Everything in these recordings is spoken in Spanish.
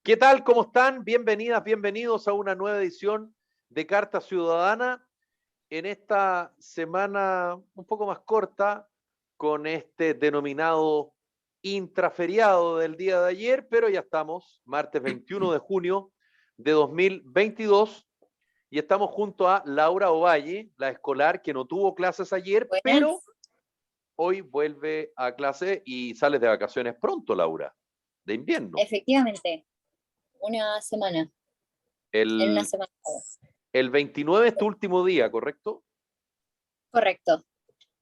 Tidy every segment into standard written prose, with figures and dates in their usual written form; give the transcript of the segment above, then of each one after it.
¿Qué tal? ¿Cómo están? Bienvenidas, bienvenidos a una nueva edición de Carta Ciudadana en esta semana un poco más corta con este denominado intraferiado del día de ayer, pero ya estamos, martes 21 de junio de 2022 y estamos junto a Laura Ovalle, la escolar que no tuvo clases ayer, Buenas. pero hoy vuelve a clase y sales de vacaciones pronto, Laura, de invierno. Efectivamente, una semana. En una semana. El 29 es tu último día, ¿correcto? Correcto.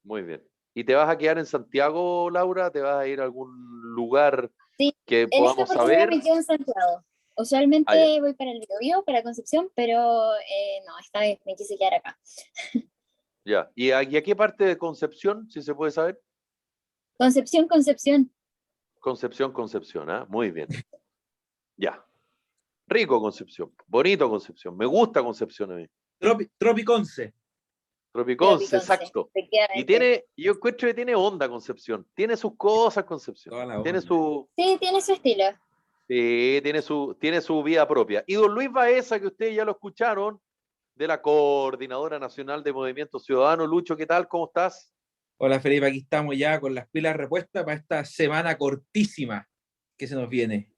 Muy bien. ¿Y te vas a quedar en Santiago, Laura? ¿Te vas a ir a algún lugar Sí, que en esta podamos oportunidad saber? me quedo en Santiago. Usualmente voy para el Biobío, para Concepción, pero no, esta vez me quise quedar acá. Ya. ¿Y a qué parte de Concepción, si se puede saber? Concepción. Concepción, ¿ah? Muy bien. Ya. Rico Concepción. Bonito Concepción. Me gusta Concepción a mí. Tropiconce. Tropiconce, exacto. Efectivamente. Yo encuentro que tiene onda Concepción. Tiene sus cosas Concepción. Tiene su... Sí, tiene su estilo. Sí, tiene su vida propia. Y don Luis Baeza, que ustedes ya lo escucharon, de la Coordinadora Nacional de Movimiento Ciudadano. Lucho, ¿qué tal? ¿Cómo estás? Hola Felipe, aquí estamos ya con las pilas repuestas para esta semana cortísima que se nos viene.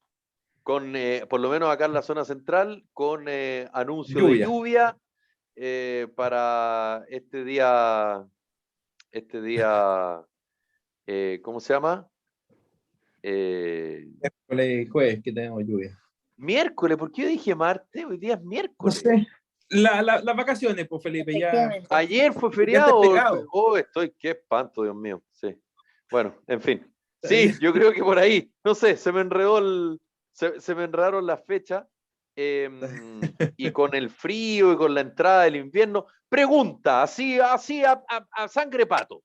Con, por lo menos acá en la zona central, con anuncio de lluvia para este día, ¿cómo se llama? Miércoles y jueves que tenemos lluvia. Miércoles, ¿por qué yo dije martes? Hoy día es No miércoles. sé, las vacaciones, pues Felipe, ya. Ayer fue feriado. Qué espanto, Dios mío. Sí. Bueno, en fin. Sí, yo creo que por ahí, no sé, se me enredó se me enredaron las fechas y con el frío y con la entrada del invierno. Pregunta, así a sangre pato.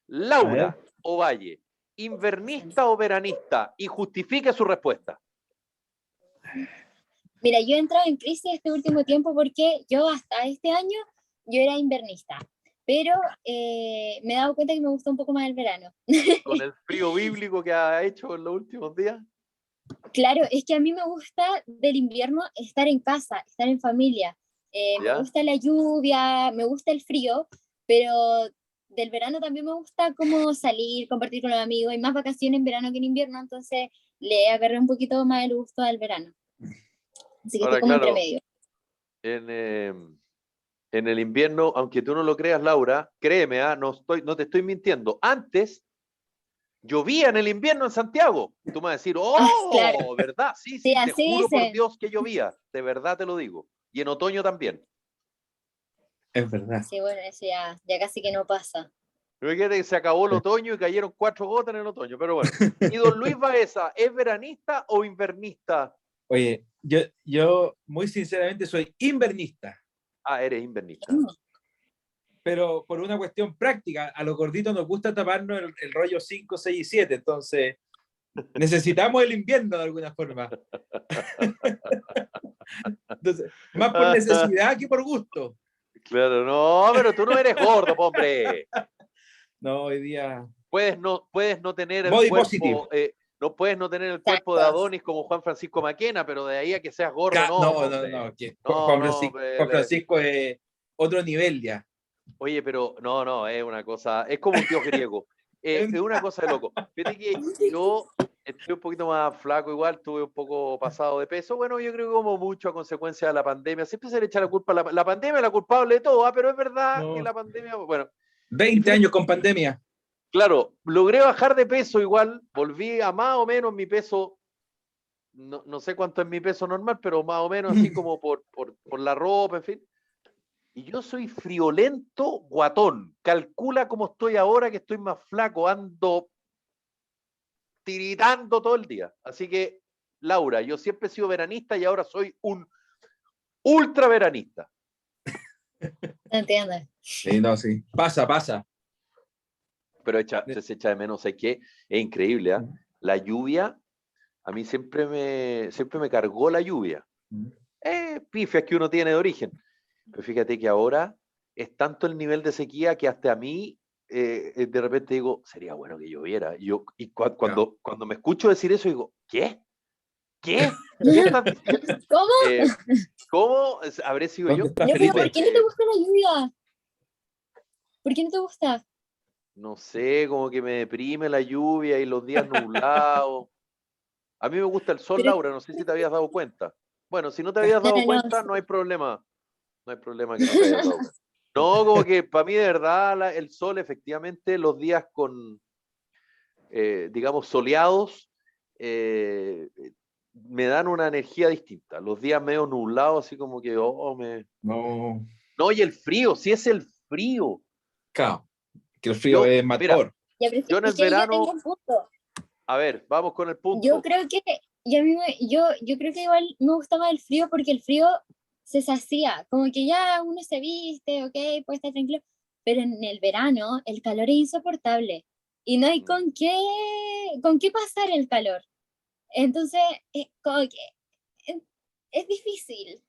Laura Ovalle, ¿invernista o veranista? Y justifique su respuesta. Mira, yo he entrado en crisis este último tiempo porque yo hasta este año yo era invernista, pero me he dado cuenta que me gusta un poco más el verano. Con el frío bíblico que ha hecho en los últimos días. Claro, es que a mí me gusta del invierno estar en casa, estar en familia. Me gusta la lluvia, me gusta el frío, pero del verano también me gusta como salir, compartir con los amigos. Hay más vacaciones en verano que en invierno, entonces le agarré un poquito más el gusto al verano. Así que ahora, estoy como claro, entre medio. En el invierno, aunque tú no lo creas, Laura, créeme, no te estoy mintiendo. Antes llovía en el invierno en Santiago. Tú me vas a decir, claro. ¿verdad? Sí, Sí, te juro dicen. por Dios que llovía. De verdad te lo digo. Y en otoño también. Es verdad. Sí, bueno, eso ya casi que no pasa. Fíjate que se acabó el otoño y cayeron 4 gotas en el otoño, pero bueno. ¿Y don Luis Baeza, es veranista o invernista? Oye, yo muy sinceramente soy invernista. Eres invernista. Pero por una cuestión práctica, a los gorditos nos gusta taparnos el rollo 5, 6 y 7, entonces necesitamos el invierno de alguna forma. Entonces, más por necesidad que por gusto. Claro, no, pero tú no eres gordo, hombre. No, hoy día... Puedes no tener el Body cuerpo, no puedes no tener el cuerpo de Adonis como Juan Francisco Maquena, pero de ahí a que seas gordo, No. Juan Francisco es otro nivel ya. Oye, pero no, es una cosa, es como un dios griego. Es una cosa de loco. Fíjate que yo estoy un poquito más flaco igual, estuve un poco pasado de peso. Bueno, yo creo que como mucho a consecuencia de la pandemia. Siempre se le echa la culpa a la pandemia, es la culpable de todo, pero es verdad que la pandemia, bueno. 20 años con pandemia. Claro, logré bajar de peso igual, volví a más o menos mi peso, no sé cuánto es mi peso normal, pero más o menos así como por la ropa, en fin. Y yo soy friolento guatón. Calcula cómo estoy ahora que estoy más flaco, ando tiritando todo el día. Así que, Laura, yo siempre he sido veranista y ahora soy un ultra veranista. Entiendo. Sí, no, sí. Pasa. Pero se echa de menos, ¿sabes qué? Es increíble, ¿eh? La lluvia, a mí siempre me cargó la lluvia. Pifias que uno tiene de origen. Pero fíjate que ahora es tanto el nivel de sequía que hasta a mí de repente digo, sería bueno que lloviera. Cuando me escucho decir eso digo, ¿qué? ¿Qué? ¿Qué estás diciendo? ¿Cómo? ¿Cómo? ¿Habré sido yo? ¿Dónde está No, pero Felipe? ¿por qué no te gusta la lluvia? ¿Por qué no te gusta? No sé, como que me deprime la lluvia y los días nublados. A mí me gusta el sol, Pero, Laura, no sé si te habías dado cuenta. Bueno, si no te habías no, dado no, cuenta, sí. no hay problema. No hay problema que no te hayas dado cuenta. No, como que para mí de verdad el sol, efectivamente, los días con, digamos, soleados, eh, me dan una energía distinta. Los días medio nublados, así como que, No, No, y el frío, sí es el frío. claro, que el frío Yo, es mira, matador. Ya, pero yo en el es que ahí yo tengo verano, un punto. a ver, vamos con el Yo punto. creo que, y a mí yo creo que igual me gustaba el frío porque el frío se sacía, como que ya uno se viste, ok, puede estar tranquilo, pero en el verano el calor es insoportable y no hay con qué pasar el calor. Entonces, como que eh, es difícil.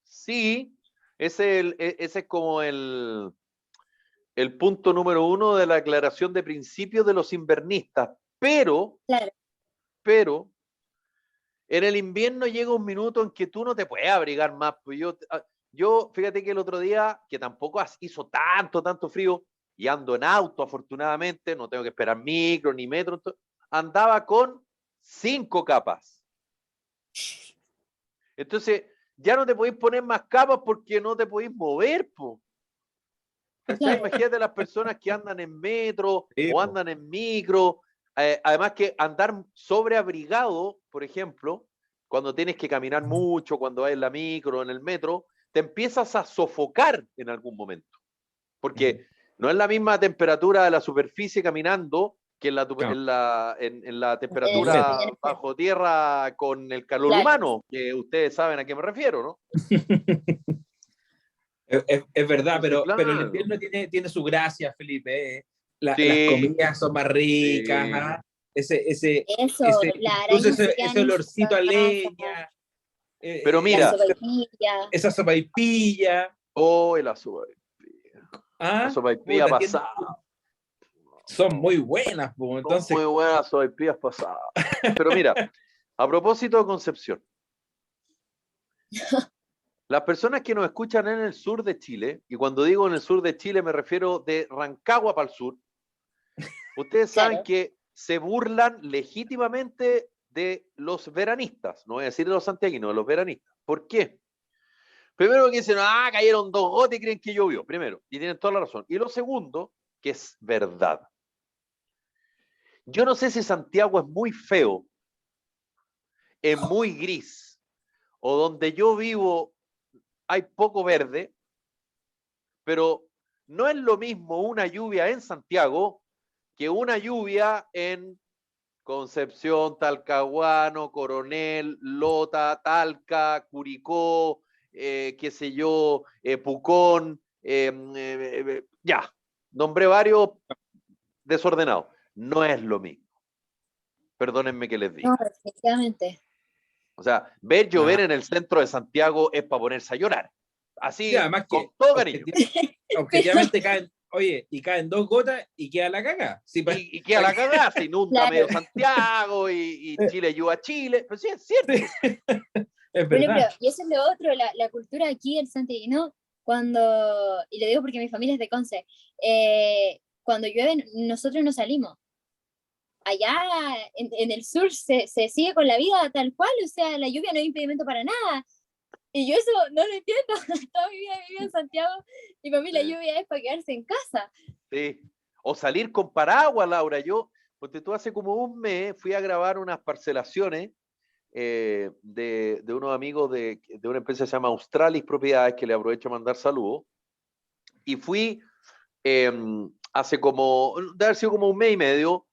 Sí, ese es como el punto número uno de la aclaración de principios de los invernistas, Claro, pero en el invierno llega un minuto en que tú no te puedes abrigar más. Pues yo, fíjate que el otro día, que tampoco hizo tanto frío, y ando en auto, afortunadamente, no tengo que esperar micro ni metro, andaba con 5 capas. Entonces, ya no te podéis poner más capas porque no te podéis mover, po. ¿Cachai? claro. Imagínate las personas que andan en metro Sí, o po. andan en micro. Además que andar sobreabrigado, por ejemplo, cuando tienes que caminar mucho, cuando vas en la micro o en el metro, te empiezas a sofocar en algún momento. Porque no es la misma temperatura de la superficie caminando que en Claro, en la el metro. temperatura bajo tierra con el calor Claro. humano, que ustedes saben a qué me refiero, ¿no? Es verdad, Entonces, pero el claro. invierno tiene su gracia, Felipe. Las Sí, comidas son más ricas, sí. ¿ah? Ese, ese, Eso, ese, las incluso arañas se ese quedan en su olorcito a casa, leña, Pero la mira, sopaipilla. esa sopaipilla, oh, la sopaipilla. La ¿ah? sopaipilla Puta, pasada. son muy buenas, pues. Son Entonces, muy buenas las sopaipillas pasadas. Pero mira, a propósito de Concepción, las personas que nos escuchan en el sur de Chile, y cuando digo en el sur de Chile me refiero de Rancagua para el sur, ustedes saben Claro, que se burlan legítimamente de los veranistas, no voy a decir de los santiaguinos, de los veranistas. ¿Por qué? Primero que dicen, cayeron 2 gotas y creen que llovió, primero, y tienen toda la razón. Y lo segundo, que es verdad. Yo no sé si Santiago es muy feo, es muy gris, o donde yo vivo hay poco verde, pero no es lo mismo una lluvia en Santiago que una lluvia en Concepción, Talcahuano, Coronel, Lota, Talca, Curicó, qué sé yo, Pucón, ya, nombré varios desordenados. No es lo mismo. Perdónenme que les no, diga. definitivamente. O sea, ver llover ah, en el centro de Santiago es para ponerse a llorar. y Así, además con que todo cariño. Pero, objetivamente caen, oye, y caen 2 gotas y queda la caga. Sí, Y queda la cagada, se inunda medio claro, Santiago y Chile ayuda a Chile. Pero sí, es cierto. es bueno, pero, verdad. y eso es lo otro, la cultura aquí, el santiaguino, cuando, y lo digo porque mi familia es de Conce, cuando llueve nosotros no salimos. Allá en el sur se sigue con la vida tal cual, o sea, la lluvia no es impedimento para nada. Y yo eso no lo entiendo. Toda mi vida he vivido en Santiago y para mí la Sí. lluvia es para quedarse en casa. Sí. O salir con paraguas, Laura. Yo, porque tú hace como un mes fui a grabar unas parcelaciones de unos amigos de una empresa que se llama Australis Propiedades, que le aprovecho a mandar saludos. Y fui hace como, debe haber sido como un mes y medio,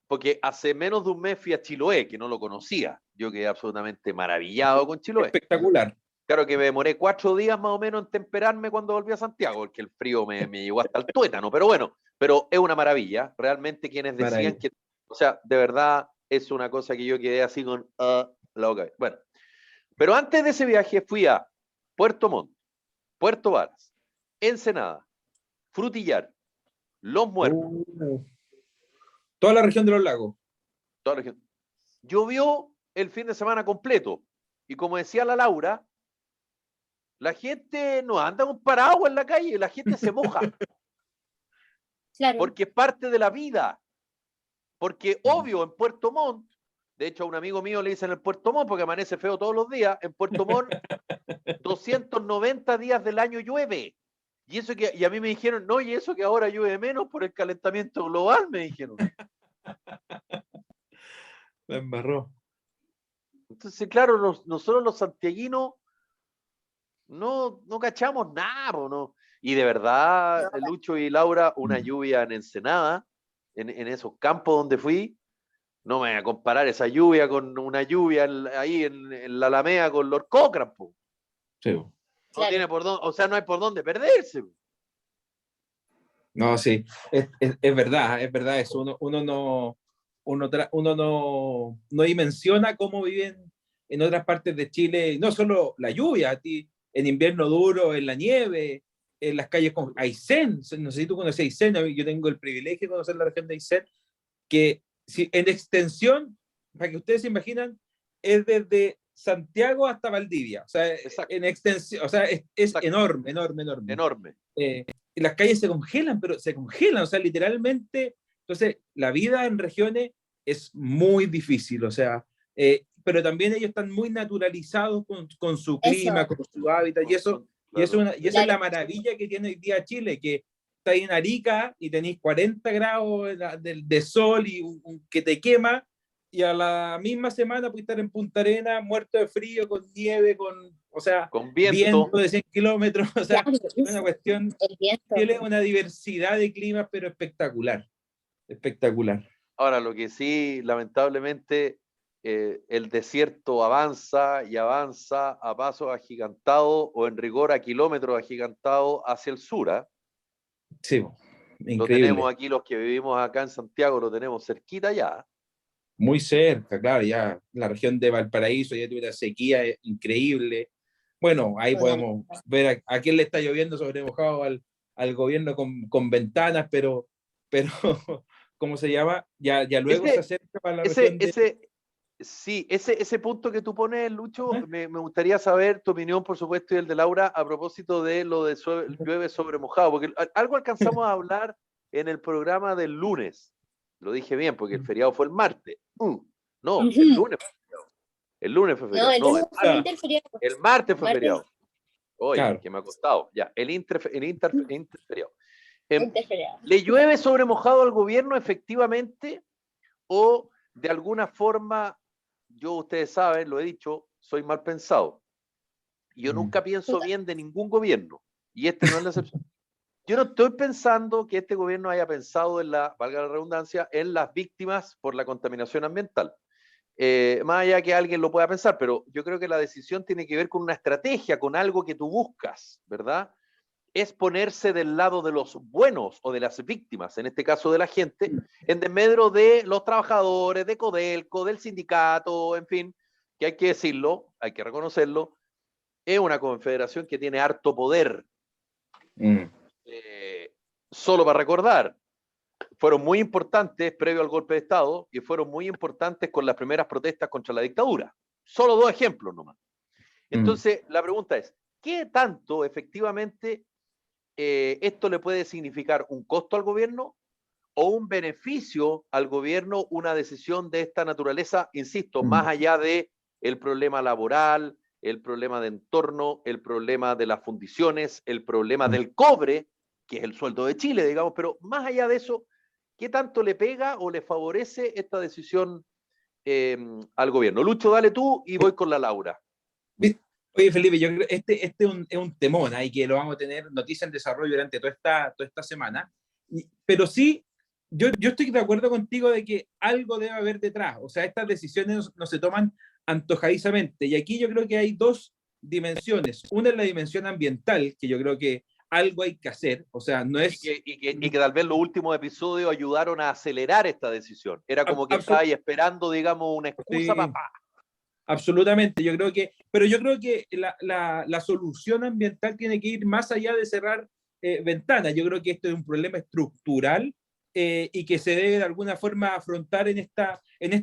porque hace menos de un mes fui a Chiloé, que no lo conocía. Yo quedé absolutamente maravillado con Chiloé. Espectacular. Claro que me demoré 4 días más o menos en temperarme cuando volví a Santiago, porque el frío me llegó hasta el tuétano, pero bueno, pero es una maravilla. Realmente quienes decían Maravilla. que, o sea, de verdad es una cosa que yo quedé así con la boca. Bueno, pero antes de ese viaje fui a Puerto Montt, Puerto Varas, Ensenada, Frutillar, Los Muertos, Toda la región de los lagos. toda la región. Llovió el fin de semana completo. Y como decía la Laura, la gente no anda con paraguas en la calle, la gente se moja. Claro. Porque es parte de la vida. Porque obvio, en Puerto Montt, de hecho a un amigo mío le dicen el Puerto Montt porque amanece feo todos los días, en Puerto Montt 290 días del año llueve. Y a mí me dijeron, no, y eso que ahora llueve menos por el calentamiento global, me dijeron. La embarró. Entonces, claro, nosotros los santiaguinos no cachamos nada, no. Y de verdad, Lucho y Laura, una lluvia en Ensenada, en esos campos donde fui, no me voy a comparar esa lluvia con una lluvia ahí en la Alameda con Lord Cochrane, po. Sí. No tiene por dónde, o sea, no hay por dónde perderse. No, sí, es verdad eso. Uno no dimensiona cómo viven en otras partes de Chile, no solo la lluvia, en invierno duro, en la nieve, en las calles con Aysén. No sé si tú conoces Aysén, yo tengo el privilegio de conocer la región de Aysén, que si, en extensión, para que ustedes se imaginan, es desde Santiago hasta Valdivia. O sea, exacto, en extensión, o sea, es enorme, enorme, enorme. Enorme. Y las calles se congelan, pero se congelan, o sea, literalmente. Entonces, la vida en regiones es muy difícil, o sea, pero también ellos están muy naturalizados con su clima, con su hábitat, y eso, claro. y esa es la maravilla que tiene hoy día Chile, que está en Arica y tenéis 40 grados de sol y que te quema, y a la misma semana puedes estar en Punta Arenas muerto de frío, con nieve, o sea, con viento de 100 kilómetros, o sea, Claro, es una cuestión, tiene una diversidad de climas, pero espectacular, espectacular. Ahora, lo que sí, lamentablemente, el desierto avanza y avanza a pasos agigantados o en rigor a kilómetros agigantados hacia el sur, ¿eh? Sí, Lo increíble. tenemos aquí, los que vivimos acá en Santiago, lo tenemos cerquita ya. Muy cerca, claro, ya la región de Valparaíso ya tuvo una sequía increíble. Bueno, ahí podemos ver a quién le está lloviendo sobre mojado al gobierno con ventanas, pero ¿cómo se llama? Ya luego se acerca para la región de... Sí, ese punto que tú pones, Lucho, me gustaría saber tu opinión, por supuesto, y el de Laura, a propósito de lo de llueve sobre mojado, porque algo alcanzamos a hablar en el programa del lunes. Lo dije bien, porque el feriado fue el martes. No, el lunes fue feriado. El lunes fue feriado. No, el lunes fue interferiado. El martes fue feriado. Oye, claro, que me ha costado. Ya, el interferiado. Interferiado. ¿Le llueve sobre mojado al gobierno efectivamente o de alguna forma, yo, ustedes saben, lo he dicho, soy mal pensado? Yo nunca pienso bien de ningún gobierno y este no es la excepción. Yo no estoy pensando que este gobierno haya pensado en valga la redundancia, en las víctimas por la contaminación ambiental. Más allá que alguien lo pueda pensar, pero yo creo que la decisión tiene que ver con una estrategia, con algo que tú buscas, ¿verdad? Es ponerse del lado de los buenos o de las víctimas, en este caso de la gente, en desmedro de los trabajadores, de Codelco, del sindicato, en fin, que hay que decirlo, hay que reconocerlo, es una confederación que tiene harto poder. Solo para recordar, fueron muy importantes previo al golpe de Estado y fueron muy importantes con las primeras protestas contra la dictadura. Solo 2 ejemplos nomás. Entonces, la pregunta es, ¿qué tanto efectivamente esto le puede significar un costo al gobierno o un beneficio al gobierno, una decisión de esta naturaleza, insisto, más allá de el problema laboral, el problema de entorno, el problema de las fundiciones, el problema del cobre, que es el sueldo de Chile, digamos, pero más allá de eso, ¿qué tanto le pega o le favorece esta decisión al gobierno? Lucho, dale tú y voy con la Laura. Oye, Felipe, yo creo que este es un temón, y que lo vamos a tener noticia en desarrollo durante toda esta semana. Pero sí, yo estoy de acuerdo contigo de que algo debe haber detrás. O sea, estas decisiones no se toman antojadizamente. Y aquí yo creo que hay 2 dimensiones. Una es la dimensión ambiental, que yo creo que algo hay que hacer. O sea, no es... Y que tal vez los últimos episodios ayudaron a acelerar esta decisión. Era como que estaba ahí esperando, digamos, una excusa para... Absolutamente, pero yo creo que la solución ambiental tiene que ir más allá de cerrar ventanas. Yo creo que esto es un problema estructural y que se debe de alguna forma afrontar en esta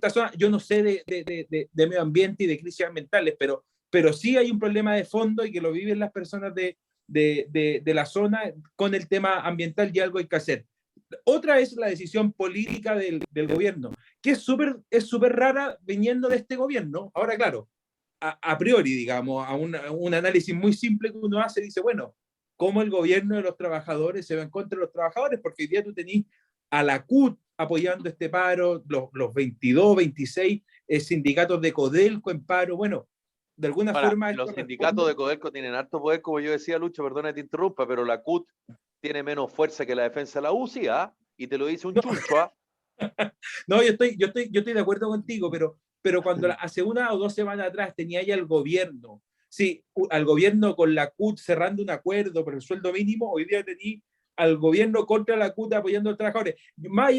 zona. Yo no sé de medio ambiente y de crisis ambientales, pero sí hay un problema de fondo y que lo viven las personas de la zona con el tema ambiental y algo hay que hacer. Otra es la decisión política del gobierno, que es súper rara viniendo de este gobierno. Ahora, claro, a priori, digamos, a un análisis muy simple que uno hace, dice, bueno, ¿cómo el gobierno de los trabajadores se va en contra de los trabajadores? Porque hoy día tú tenés a la CUT apoyando este paro, los 22, 26 sindicatos de Codelco en paro. Bueno, de alguna forma... Los sindicatos de Codelco tienen harto poder, como yo decía, Lucho, perdona que te interrumpa, pero la CUT tiene menos fuerza que la defensa de la UCI, ¿ah? Y te lo dice un chuncho, ¿ah? No, yo estoy de acuerdo contigo, pero cuando hace 1 o 2 semanas atrás tenía ya el gobierno, sí, al gobierno con la CUT cerrando un acuerdo por el sueldo mínimo, hoy día tenía al gobierno contra la CUT apoyando a los trabajadores. Más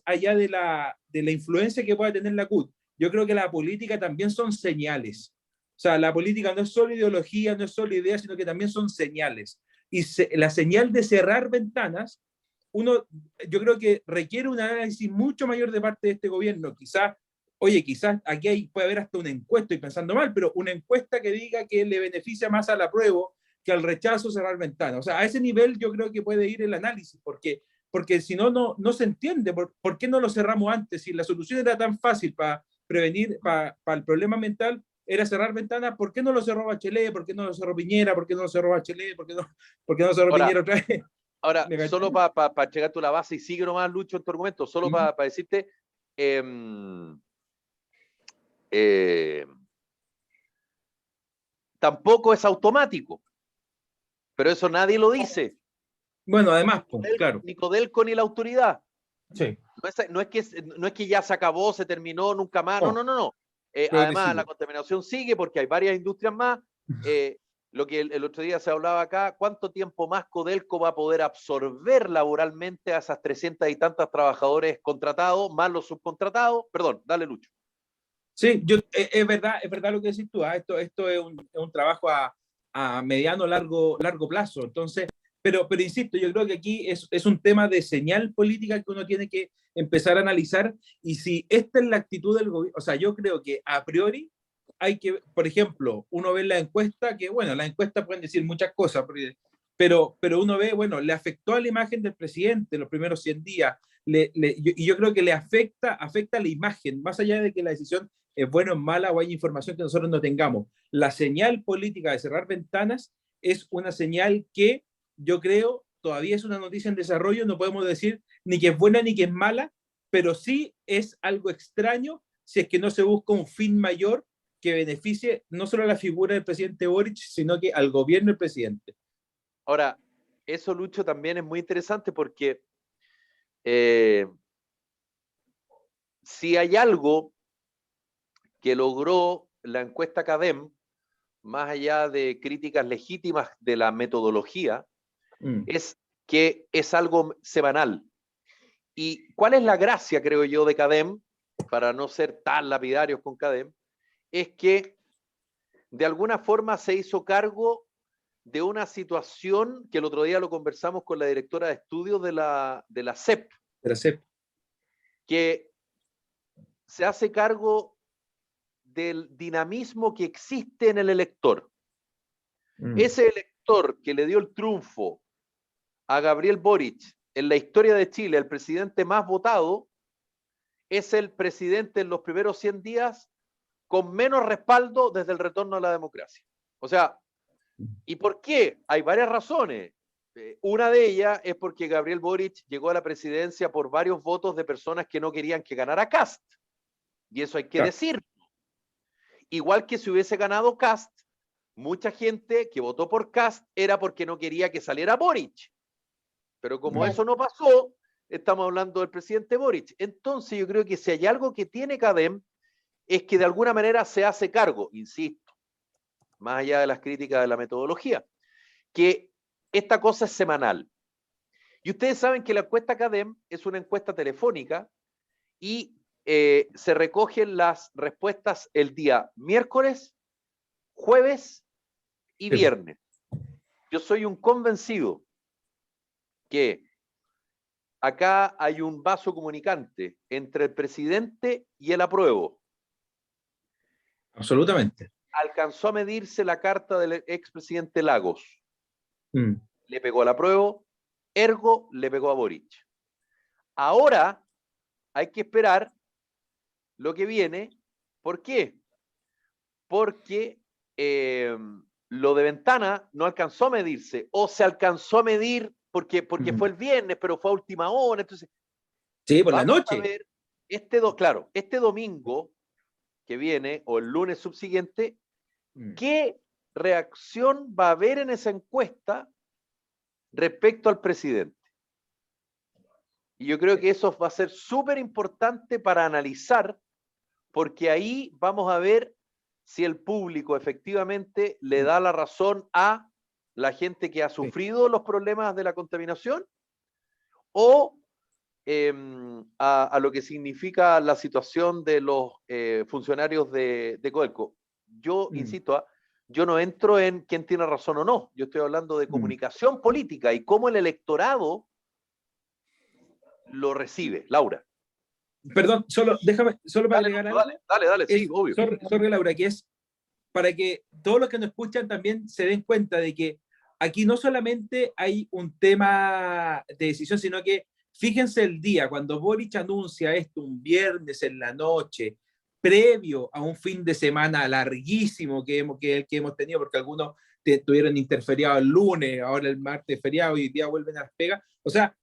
allá de la influencia que pueda tener la CUT, yo creo que la política también son señales. O sea, la política no es solo ideología, no es solo idea, sino que también son señales. Y la señal de cerrar ventanas, yo creo que requiere un análisis mucho mayor de parte de este gobierno. Quizás aquí puede haber hasta una encuesta, y pensando mal, pero una encuesta que diga que le beneficia más al apruebo que al rechazo cerrar ventanas. O sea, a ese nivel yo creo que puede ir el análisis, porque si no, no se entiende por qué no lo cerramos antes. Si la solución era tan fácil para prevenir, para el problema ambiental, era cerrar ventanas, ¿por qué no lo cerró Bachelet? ¿Por qué no lo cerró Piñera? ¿Por qué no lo cerró Bachelet? ¿Por qué no cerró Piñera otra vez? Ahora, solo para llegar a la base, y sigue nomás, Lucho, en tu argumento, solo para decirte, tampoco es automático, pero eso nadie lo dice. Bueno, además, claro. Ni Codelco ni la autoridad. Sí. No es que ya se acabó, se terminó, nunca más. No. Además, la contaminación sigue porque hay varias industrias más. Lo que el otro día se hablaba acá, ¿cuánto tiempo más Codelco va a poder absorber laboralmente a esas 300 y tantas trabajadores contratados, más los subcontratados? Perdón, dale, Lucho. Sí, es verdad lo que decís tú. Esto es un trabajo a mediano, largo plazo. Entonces, pero insisto, yo creo que aquí es un tema de señal política que uno tiene que empezar a analizar. Y si esta es la actitud del gobierno, o sea, yo creo que a priori hay que, por ejemplo, uno ve la encuesta, que bueno, las encuestas pueden decir muchas cosas, pero uno ve, bueno, le afectó a la imagen del presidente los primeros 100 días, y yo creo que le afecta la imagen, más allá de que la decisión es buena o mala o hay información que nosotros no tengamos. La señal política de cerrar ventanas es una señal que yo creo todavía es una noticia en desarrollo, no podemos decir ni que es buena ni que es mala, pero sí es algo extraño si es que no se busca un fin mayor que beneficie no solo a la figura del presidente Boric, sino que al gobierno del presidente. Ahora, eso, Lucho, también es muy interesante porque si hay algo que logró la encuesta CADEM, más allá de críticas legítimas de la metodología, es que es algo semanal. ¿Y cuál es la gracia, creo yo, de CADEM, para no ser tan lapidarios con CADEM? Es que de alguna forma se hizo cargo de una situación que el otro día lo conversamos con la directora de estudios de la CEP, que se hace cargo del dinamismo que existe en el elector. Ese elector que le dio el triunfo a Gabriel Boric en la historia de Chile, el presidente más votado, es el presidente en los primeros 100 días con menos respaldo desde el retorno a la democracia. O sea, ¿y por qué? Hay varias razones. Una de ellas es porque Gabriel Boric llegó a la presidencia por varios votos de personas que no querían que ganara Kast. Y eso hay que decirlo. Igual que si hubiese ganado Kast, mucha gente que votó por Kast era porque no quería que saliera Boric. Pero como eso no pasó, estamos hablando del presidente Boric. Entonces yo creo que si hay algo que tiene CADEM es que de alguna manera se hace cargo, insisto, más allá de las críticas de la metodología, que esta cosa es semanal. Y ustedes saben que la encuesta CADEM es una encuesta telefónica y se recogen las respuestas el día miércoles, jueves y viernes. Yo soy un convencido que acá hay un vaso comunicante entre el presidente y el apruebo. Absolutamente. Alcanzó a medirse la carta del expresidente Lagos. Le pegó al apruebo, ergo le pegó a Boric. Ahora hay que esperar lo que viene. ¿Por qué? Porque lo de Ventana no alcanzó a medirse, o se alcanzó a medir porque fue el viernes, pero fue a última hora. Entonces, sí, por la noche. A ver, este domingo que viene, o el lunes subsiguiente, ¿qué reacción va a haber en esa encuesta respecto al presidente? Y yo creo que eso va a ser súper importante para analizar, porque ahí vamos a ver si el público efectivamente le da la razón a la gente que ha sufrido los problemas de la contaminación, o a lo que significa la situación de los funcionarios de Codelco. Yo insisto, yo no entro en quién tiene razón o no. Yo estoy hablando de comunicación política y cómo el electorado lo recibe. Laura. Perdón, déjame para agregar algo. Dale, sí, obvio. Sorry, Laura, que es para que todos los que nos escuchan también se den cuenta de que aquí no solamente hay un tema de decisión, sino que fíjense el día, cuando Boric anuncia esto un viernes en la noche, previo a un fin de semana larguísimo que hemos tenido, porque algunos tuvieron interferiado el lunes, ahora el martes feriado y hoy día vuelven a las pegas. O sea,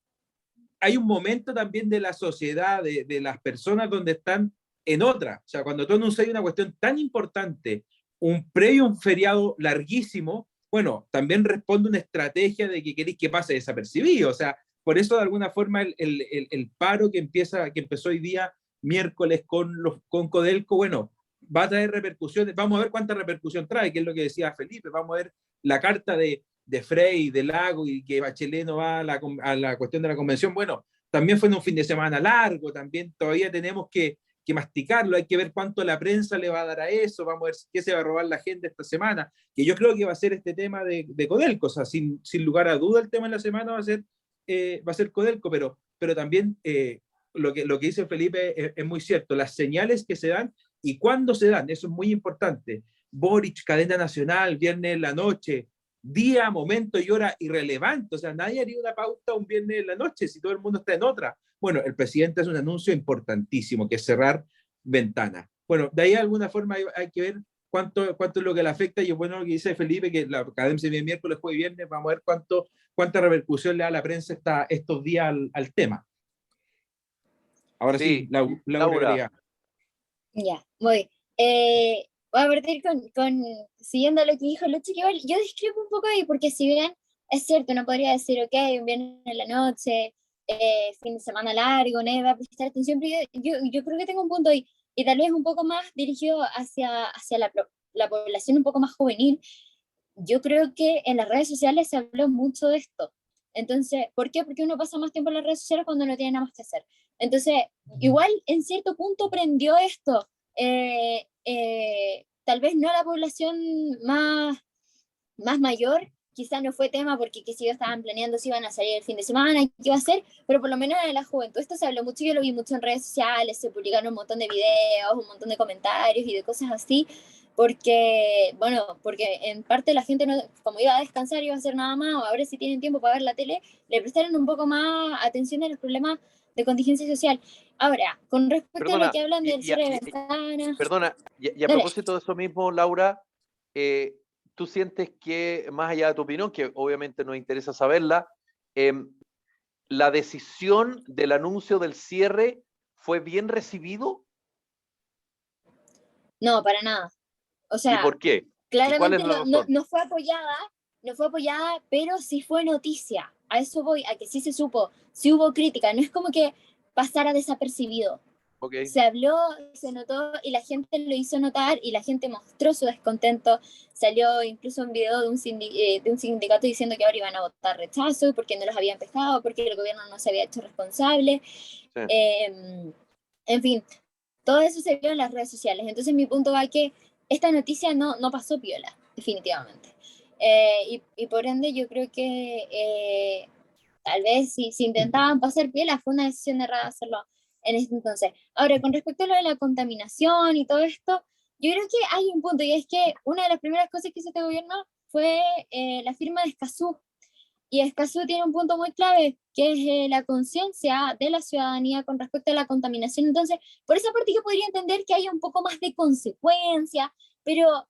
hay un momento también de la sociedad, de las personas donde están en otra. O sea, cuando tú anuncias una cuestión tan importante, un previo, un feriado larguísimo, bueno, también responde una estrategia de que queréis que pase desapercibido. O sea, por eso de alguna forma el paro que empezó hoy día, miércoles, con Codelco, bueno, va a traer repercusiones. Vamos a ver cuánta repercusión trae, que es lo que decía Felipe. Vamos a ver la carta de Frey, de Lago, y que Bachelet no va a la cuestión de la convención. Bueno, también fue en un fin de semana largo, también todavía tenemos que masticarlo, hay que ver cuánto la prensa le va a dar a eso, vamos a ver qué se va a robar la gente esta semana, que yo creo que va a ser este tema de Codelco, o sea, sin lugar a duda el tema de la semana va a ser Codelco, pero también lo que dice Felipe es muy cierto, las señales que se dan y cuándo se dan, eso es muy importante. Boric, cadena nacional, viernes en la noche, día, momento y hora irrelevante, o sea, nadie haría una pauta un viernes en la noche si todo el mundo está en otra. Bueno, el presidente hace un anuncio importantísimo, que es cerrar ventanas. Bueno, de ahí de alguna forma hay que ver cuánto es lo que le afecta, y es bueno lo que dice Felipe, que la cadena se viene miércoles, jueves y viernes, vamos a ver cuánta repercusión le da la prensa estos días al tema. Ahora sí, Laura. Ya, voy. Voy a partir siguiendo lo que dijo Lucho, que igual yo discrepo un poco ahí, porque si bien es cierto, no podría decir, ok, un viernes en la noche, fin de semana largo, nadie va a prestar atención, pero yo creo que tengo un punto ahí, y tal vez un poco más dirigido hacia la población un poco más juvenil. Yo creo que en las redes sociales se habló mucho de esto. Entonces, ¿por qué? Porque uno pasa más tiempo en las redes sociales cuando no tiene nada más que hacer. Entonces, igual en cierto punto prendió esto. Tal vez no la población más mayor, quizás no fue tema porque qué sé yo, estaban planeando si iban a salir el fin de semana, qué iba a hacer, pero por lo menos en la juventud esto se habló mucho, yo lo vi mucho en redes sociales, se publicaron un montón de videos, un montón de comentarios y de cosas así, porque en parte la gente, no, como iba a descansar, iba a hacer nada más, o ahora si tienen tiempo para ver la tele, le prestaron un poco más atención a los problemas de contingencia social. Ahora, con respecto a lo que hablan del cierre de ventanas... Perdona, y a propósito de eso mismo, Laura, ¿tú sientes que, más allá de tu opinión, que obviamente nos interesa saberla, la decisión del anuncio del cierre fue bien recibido? No, para nada. O sea, ¿y por qué? Claramente no fue apoyada, pero sí fue noticia. A eso voy, a que sí se supo, sí hubo crítica, no es como que pasara desapercibido. Okay. Se habló, se notó y la gente lo hizo notar y la gente mostró su descontento. Salió incluso un video de un sindicato diciendo que ahora iban a votar rechazo porque no los habían pescado, porque el gobierno no se había hecho responsable. Sí. En fin, todo eso se vio en las redes sociales. Entonces mi punto va que esta noticia no pasó piola, definitivamente. Y por ende yo creo que tal vez si intentaban pasar piola, fue una decisión errada hacerlo en ese entonces. Ahora, con respecto a lo de la contaminación y todo esto, yo creo que hay un punto, y es que una de las primeras cosas que hizo este gobierno fue la firma de Escazú. Y Escazú tiene un punto muy clave, que es la conciencia de la ciudadanía con respecto a la contaminación. Entonces, por esa parte yo podría entender que haya un poco más de consecuencia, pero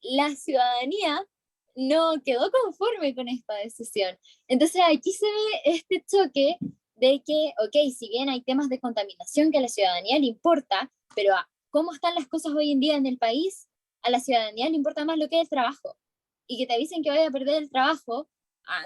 la ciudadanía no quedó conforme con esta decisión. Entonces, aquí se ve este choque de que, ok, si bien hay temas de contaminación que a la ciudadanía le importa, pero cómo están las cosas hoy en día en el país, a la ciudadanía le importa más lo que es el trabajo. Y que te avisen que vaya a perder el trabajo,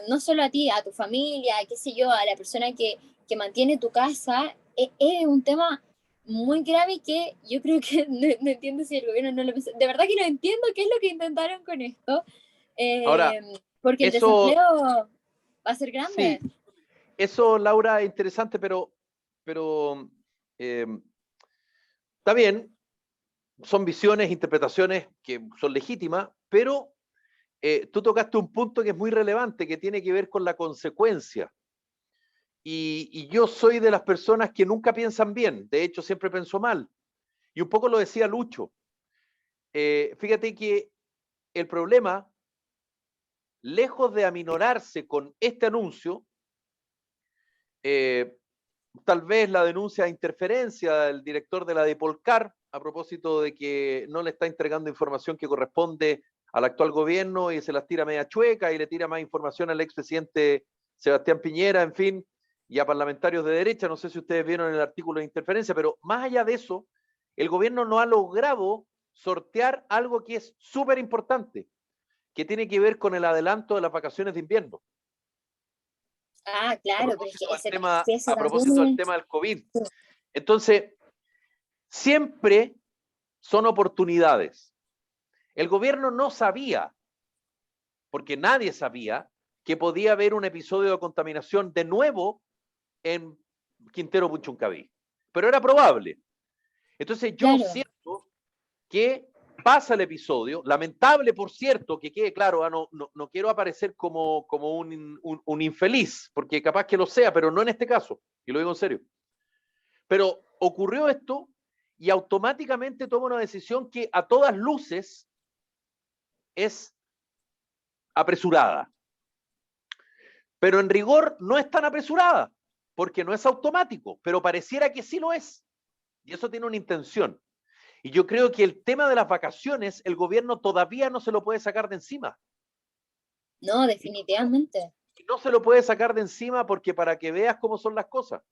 no solo a ti, a tu familia, qué sé yo, a la persona que mantiene tu casa, es un tema muy grave que yo creo que no entiendo si el gobierno no lo pensó. De verdad que no entiendo qué es lo que intentaron con esto, Ahora, porque el desempleo va a ser grande. Sí, eso, Laura, es interesante, pero está bien, son visiones, interpretaciones que son legítimas, pero tú tocaste un punto que es muy relevante, que tiene que ver con la consecuencia. Y yo soy de las personas que nunca piensan bien, de hecho siempre pienso mal. Y un poco lo decía Lucho. Fíjate que el problema, lejos de aminorarse con este anuncio, tal vez la denuncia de interferencia del director de la Depolcar a propósito de que no le está entregando información que corresponde al actual gobierno y se las tira media chueca y le tira más información al expresidente Sebastián Piñera, en fin, y a parlamentarios de derecha. No sé si ustedes vieron el artículo de interferencia, pero más allá de eso, el gobierno no ha logrado sortear algo que es súper importante, que tiene que ver con el adelanto de las vacaciones de invierno. Claro, A propósito del tema del COVID. Entonces, siempre son oportunidades. El gobierno no sabía, porque nadie sabía, que podía haber un episodio de contaminación de nuevo en Quintero Puchuncaví. Pero era probable. Entonces, yo siento que pasa el episodio, lamentable, por cierto, que quede claro, no quiero aparecer como un infeliz, porque capaz que lo sea, pero no en este caso, y lo digo en serio. Pero ocurrió esto y automáticamente toma una decisión que a todas luces es apresurada. Pero en rigor no es tan apresurada, porque no es automático, pero pareciera que sí lo es. Y eso tiene una intención. Y yo creo que el tema de las vacaciones, el gobierno todavía no se lo puede sacar de encima. No, definitivamente. Y no se lo puede sacar de encima porque para que veas cómo son las cosas.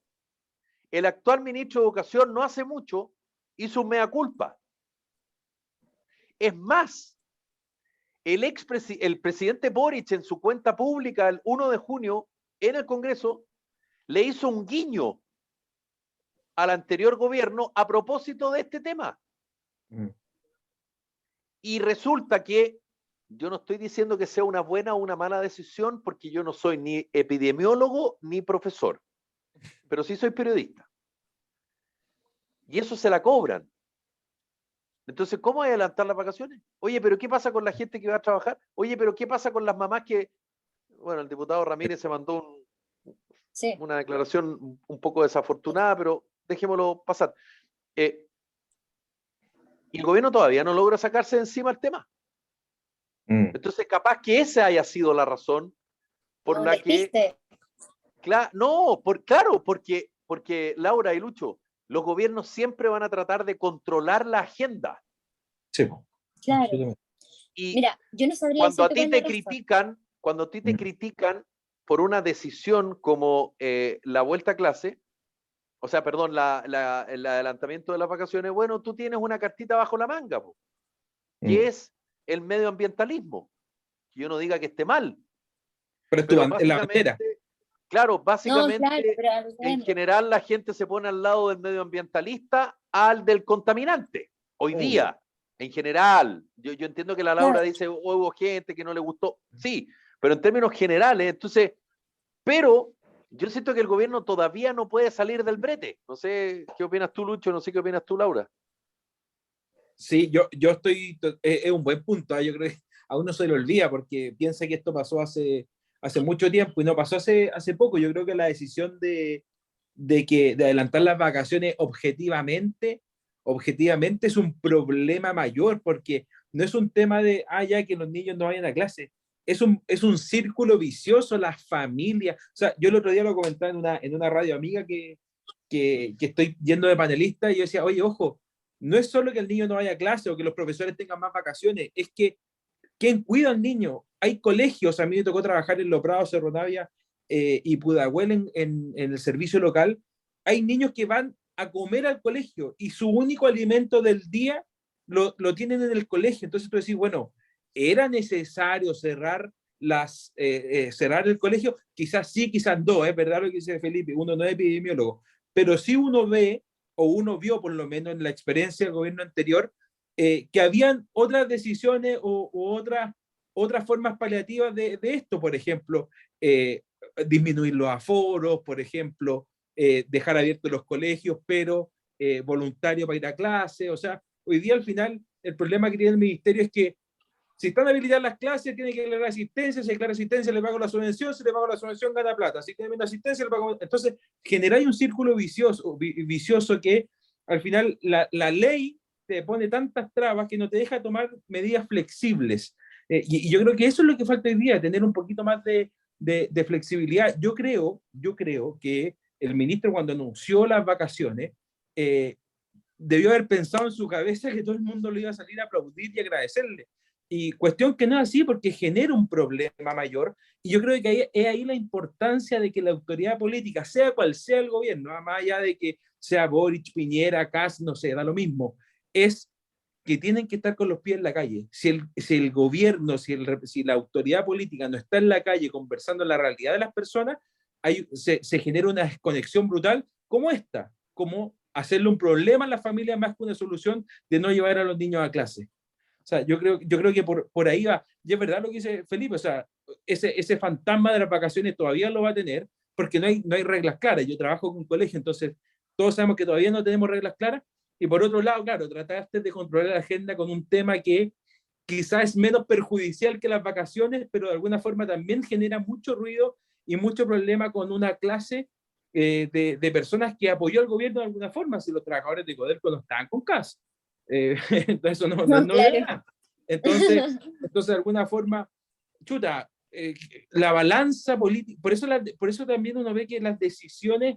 El actual ministro de Educación no hace mucho hizo un mea culpa. Es más, el presidente Boric en su cuenta pública el 1 de junio en el Congreso le hizo un guiño al anterior gobierno a propósito de este tema. Y resulta que yo no estoy diciendo que sea una buena o una mala decisión porque yo no soy ni epidemiólogo ni profesor, pero sí soy periodista. Y eso se la cobran. Entonces, ¿cómo adelantar las vacaciones? Oye, pero ¿qué pasa con la gente que va a trabajar? Oye, pero ¿qué pasa con las mamás que... Bueno, el diputado Ramírez se mandó una declaración un poco desafortunada, pero dejémoslo pasar. Y el gobierno todavía no logra sacarse de encima el tema. Entonces, capaz que esa haya sido la razón por la que... Claro, porque Laura y Lucho, los gobiernos siempre van a tratar de controlar la agenda. Sí. Claro. Y mira, yo no sabría cuando a ti te critican, por una decisión como la vuelta a clase, o sea, perdón, el adelantamiento de las vacaciones, bueno, tú tienes una cartita bajo la manga, que es el medioambientalismo. Que yo no diga que esté mal. Pero la bandera. Claro, básicamente, en general la gente se pone al lado del medioambientalista al del contaminante. Hoy día, en general, yo entiendo que la Laura dice, hubo gente que no le gustó. Sí, pero en términos generales, entonces, pero yo siento que el gobierno todavía no puede salir del brete. No sé qué opinas tú, Lucho, no sé qué opinas tú, Laura. Sí, yo estoy, es un buen punto, yo creo que a uno se le olvida porque piensa que esto pasó hace hace mucho tiempo y no pasó hace poco. Yo creo que la decisión de adelantar las vacaciones objetivamente es un problema mayor, porque no es un tema de, ya que los niños no vayan a clase, es un círculo vicioso, las familias. O sea, yo el otro día lo comentaba en una radio amiga que estoy yendo de panelista, y yo decía, oye, ojo, no es solo que el niño no vaya a clase o que los profesores tengan más vacaciones, es que ¿quién cuida al niño? Hay colegios, a mí me tocó trabajar en Los Prados, Cerro Navia y Pudahuel en el servicio local. Hay niños que van a comer al colegio y su único alimento del día lo tienen en el colegio. Entonces tú decís, bueno, ¿era necesario cerrar el colegio? Quizás sí, quizás no, es verdad lo que dice Felipe, uno no es epidemiólogo, pero sí uno ve, o uno vio por lo menos en la experiencia del gobierno anterior, que habían otras decisiones o otras formas paliativas de esto, por ejemplo, disminuir los aforos, por ejemplo, dejar abiertos los colegios, pero voluntario para ir a clase. O sea, hoy día al final el problema que tiene el ministerio es que si están habilitadas las clases, tiene que declarar asistencia, si declara asistencia le pago la subvención, si le pago la subvención gana plata, si tiene menos asistencia le pago... Entonces, generáis un círculo vicioso que al final la ley te pone tantas trabas que no te deja tomar medidas flexibles. Y yo creo que eso es lo que falta hoy día, tener un poquito más de flexibilidad. Yo creo que el ministro, cuando anunció las vacaciones, debió haber pensado en su cabeza que todo el mundo le iba a salir a aplaudir y agradecerle. Y cuestión que no es así, porque genera un problema mayor. Y yo creo que es ahí la importancia de que la autoridad política, sea cual sea el gobierno, más allá de que sea Boric, Piñera, Kast, no sé, da lo mismo, es que tienen que estar con los pies en la calle. Si el gobierno, si la autoridad política no está en la calle conversando en la realidad de las personas, se genera una desconexión brutal como esta, como hacerle un problema a la familia más que una solución de no llevar a los niños a clase. O sea, yo creo que por ahí va. Y es verdad lo que dice Felipe, o sea, ese fantasma de las vacaciones todavía lo va a tener, porque no hay reglas claras. Yo trabajo con un colegio, entonces todos sabemos que todavía no tenemos reglas claras. Y por otro lado, claro, trataste de controlar la agenda con un tema que quizás es menos perjudicial que las vacaciones, pero de alguna forma también genera mucho ruido y mucho problema con una clase de personas que apoyó al gobierno de alguna forma, si los trabajadores de Codelco no estaban con CAS. Entonces eso no es novedad. Entonces, de alguna forma, chuta, la balanza política, por eso también uno ve que las decisiones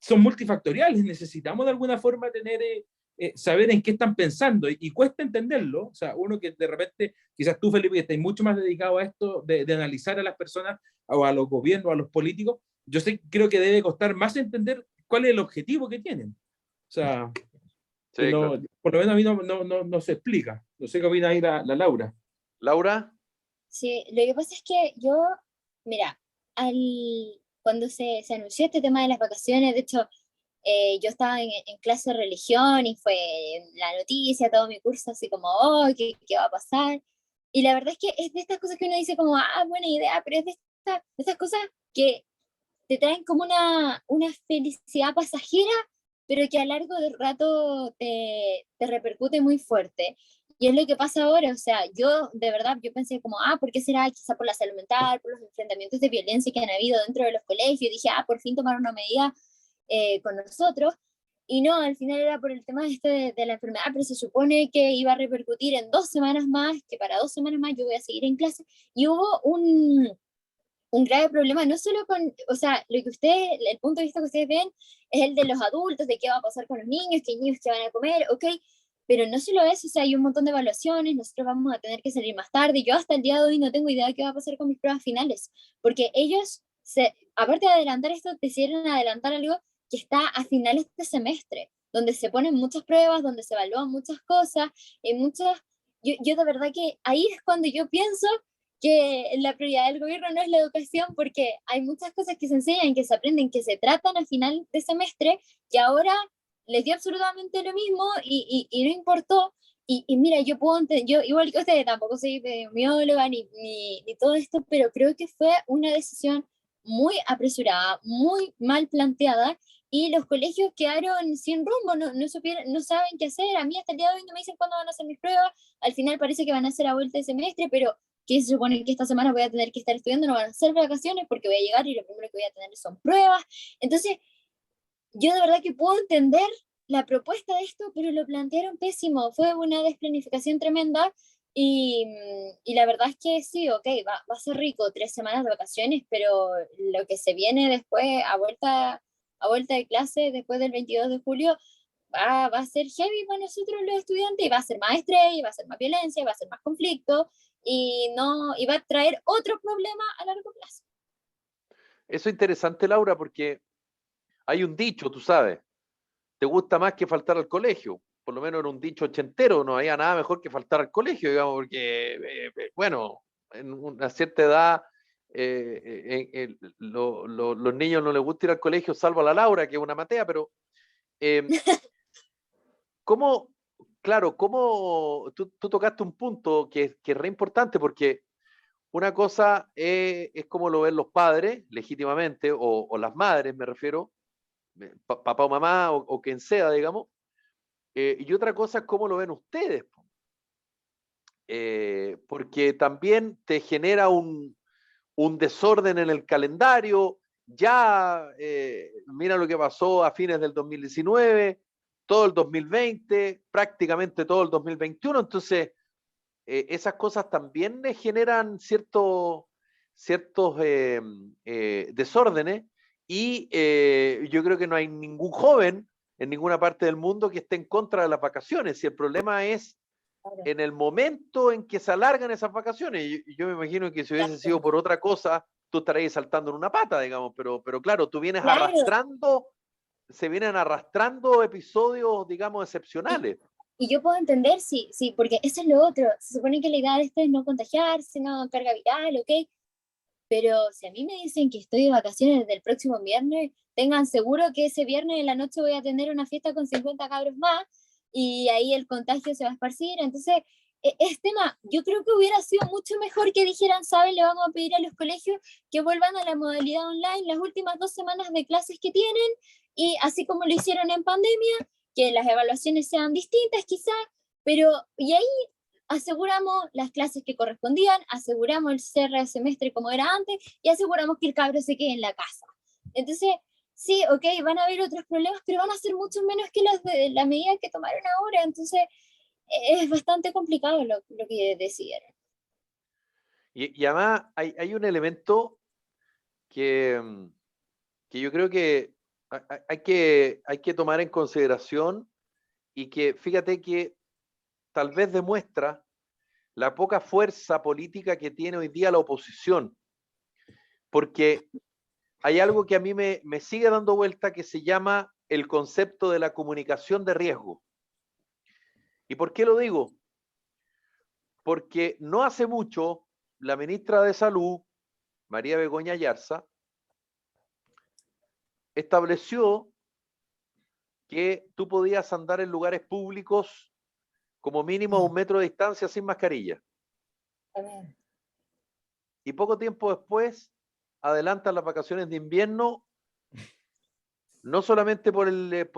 son multifactoriales. Necesitamos de alguna forma tener, saber en qué están pensando, y cuesta entenderlo. O sea, uno que de repente, quizás tú, Felipe, que estás mucho más dedicado a esto de analizar a las personas o a los gobiernos, a los políticos, creo que debe costar más entender cuál es el objetivo que tienen. O sea, sí, no, claro. Por lo menos a mí no se explica. No sé qué opina ahí la Laura. ¿Laura? Sí, lo que pasa es que yo, mira, cuando se anunció este tema de las vacaciones, de hecho, yo estaba en clase de religión y fue la noticia, todo mi curso así como, oh, ¿qué va a pasar? Y la verdad es que es de estas cosas que uno dice como, buena idea, pero es de estas cosas que te traen como una felicidad pasajera, pero que a largo de rato te repercute muy fuerte. Y es lo que pasa ahora. O sea, yo de verdad, yo pensé como, ¿por qué será? Quizá por la salud mental, por los enfrentamientos de violencia que han habido dentro de los colegios. Y dije, por fin tomaron una medida con nosotros. Y no, al final era por el tema de la enfermedad, pero se supone que iba a repercutir en 2 semanas más, que para 2 semanas más yo voy a seguir en clase. Y hubo un grave problema, no solo con, o sea, el punto de vista que ustedes ven es el de los adultos, de qué va a pasar con los niños, qué niños que van a comer, ok, pero no solo eso, o sea, hay un montón de evaluaciones, nosotros vamos a tener que salir más tarde, yo hasta el día de hoy no tengo idea de qué va a pasar con mis pruebas finales, porque ellos, aparte de adelantar esto, decidieron adelantar algo que está a finales de semestre, donde se ponen muchas pruebas, donde se evalúan muchas cosas, yo de verdad que ahí es cuando yo pienso que la prioridad del gobierno no es la educación, porque hay muchas cosas que se enseñan, que se aprenden, que se tratan a final de semestre, que ahora les dio absolutamente lo mismo y no importó. Y mira, yo igual que ustedes, tampoco soy epidemióloga ni todo esto, pero creo que fue una decisión muy apresurada, muy mal planteada, y los colegios quedaron sin rumbo, no saben qué hacer. A mí hasta el día de hoy no me dicen cuándo van a hacer mis pruebas, al final parece que van a hacer a vuelta de semestre, pero que se supone que esta semana voy a tener que estar estudiando, no van a ser vacaciones porque voy a llegar y lo primero que voy a tener son pruebas. Entonces, yo de verdad que puedo entender la propuesta de esto, pero lo plantearon pésimo, fue una desplanificación tremenda. Y la verdad es que sí, ok, va a ser rico 3 semanas de vacaciones, pero lo que se viene después, a vuelta de clase, después del 22 de julio, va a ser heavy para nosotros los estudiantes, y va a ser más estrés, y va a ser más violencia, y va a ser más conflicto, y va a traer otro problema a largo plazo. Eso es interesante, Laura, porque hay un dicho, tú sabes, te gusta más que faltar al colegio. Por lo menos era un dicho ochentero, no había nada mejor que faltar al colegio, digamos, porque, bueno, en una cierta edad, los niños no les gusta ir al colegio, salvo a la Laura, que es una matea, pero ¿cómo, claro, cómo tú tocaste un punto que es re importante, porque una cosa es como lo ven los padres, legítimamente, o las madres, me refiero, papá o mamá, o quien sea, digamos, y otra cosa es cómo lo ven ustedes, porque también te genera un desorden en el calendario. Ya, mira lo que pasó a fines del 2019, todo el 2020, prácticamente todo el 2021. Entonces, esas cosas también generan ciertos desórdenes, y yo creo que no hay ningún joven en ninguna parte del mundo que esté en contra de las vacaciones. Si el problema es en el momento en que se alargan esas vacaciones, yo me imagino que si hubiese sido por otra cosa, tú estarías saltando en una pata, digamos, pero claro, tú vienes arrastrando, se vienen arrastrando episodios, digamos, excepcionales. Y yo puedo entender, sí, porque eso es lo otro. Se supone que la idea de esto es no contagiarse, no carga viral, ¿ok? Pero si a mí me dicen que estoy de vacaciones desde el próximo viernes, tengan seguro que ese viernes en la noche voy a tener una fiesta con 50 cabros más, y ahí el contagio se va a esparcir. Entonces, es tema, yo creo que hubiera sido mucho mejor que dijeran, ¿saben? Le vamos a pedir a los colegios que vuelvan a la modalidad online las últimas 2 semanas de clases que tienen, y así como lo hicieron en pandemia, que las evaluaciones sean distintas quizás, pero y ahí aseguramos las clases que correspondían, aseguramos el cierre de semestre como era antes, y aseguramos que el cabro se quede en la casa. Entonces, sí, ok, van a haber otros problemas, pero van a ser mucho menos que los de la medida que tomaron ahora. Entonces, es bastante complicado lo que decidieron. Y además hay un elemento que yo creo que hay que tomar en consideración, y que fíjate que tal vez demuestra la poca fuerza política que tiene hoy día la oposición, porque hay algo que a mí me sigue dando vuelta, que se llama el concepto de la comunicación de riesgo. ¿Y por qué lo digo? Porque no hace mucho la ministra de Salud, María Begoña Yarza, estableció que tú podías andar en lugares públicos como mínimo a 1 metro de distancia sin mascarilla. Y poco tiempo después adelantan las vacaciones de invierno, no solamente por el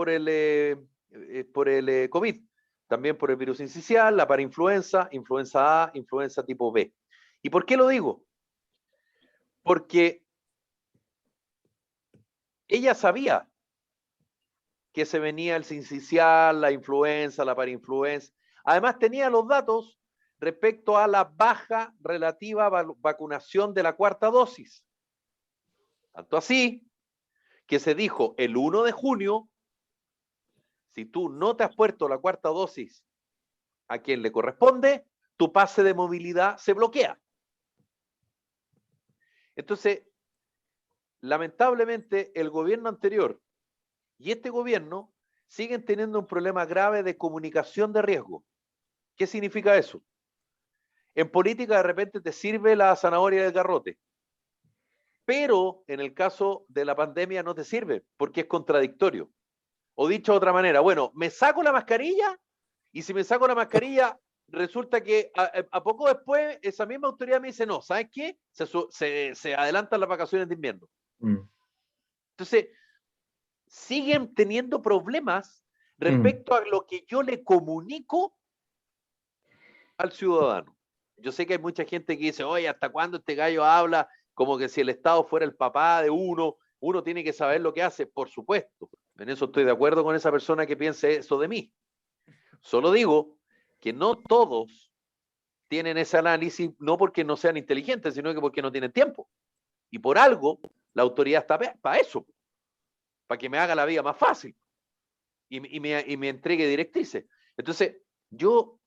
COVID, también por el virus sincicial, la parainfluenza, influenza A, influenza tipo B. ¿Y por qué lo digo? Porque ella sabía que se venía el sincicial, la influenza, la parainfluenza. Además tenía los datos respecto a la baja relativa vacunación de la 4ª dosis. Tanto así que se dijo el 1 de junio, si tú no te has puesto la 4ª dosis a quien le corresponde, tu pase de movilidad se bloquea. Entonces, lamentablemente, el gobierno anterior y este gobierno siguen teniendo un problema grave de comunicación de riesgo. ¿Qué significa eso? En política de repente te sirve la zanahoria del garrote, pero en el caso de la pandemia no te sirve porque es contradictorio. O dicho de otra manera, bueno, me saco la mascarilla, y si me saco la mascarilla, resulta que a poco después esa misma autoridad me dice, no, ¿sabes qué? Se adelantan las vacaciones de invierno. Entonces, siguen teniendo problemas respecto a lo que yo le comunico al ciudadano. yo sé que hay mucha gente que dice, oye, ¿hasta cuándo este gallo habla como que si el Estado fuera el papá de uno tiene que saber lo que hace? Por supuesto, en eso estoy de acuerdo con esa persona que piense eso de mí. Solo digo que no todos tienen ese análisis, no porque no sean inteligentes, sino que porque no tienen tiempo. Y por algo, la autoridad está para eso, para que me haga la vida más fácil y me entregue directrices. Entonces, yo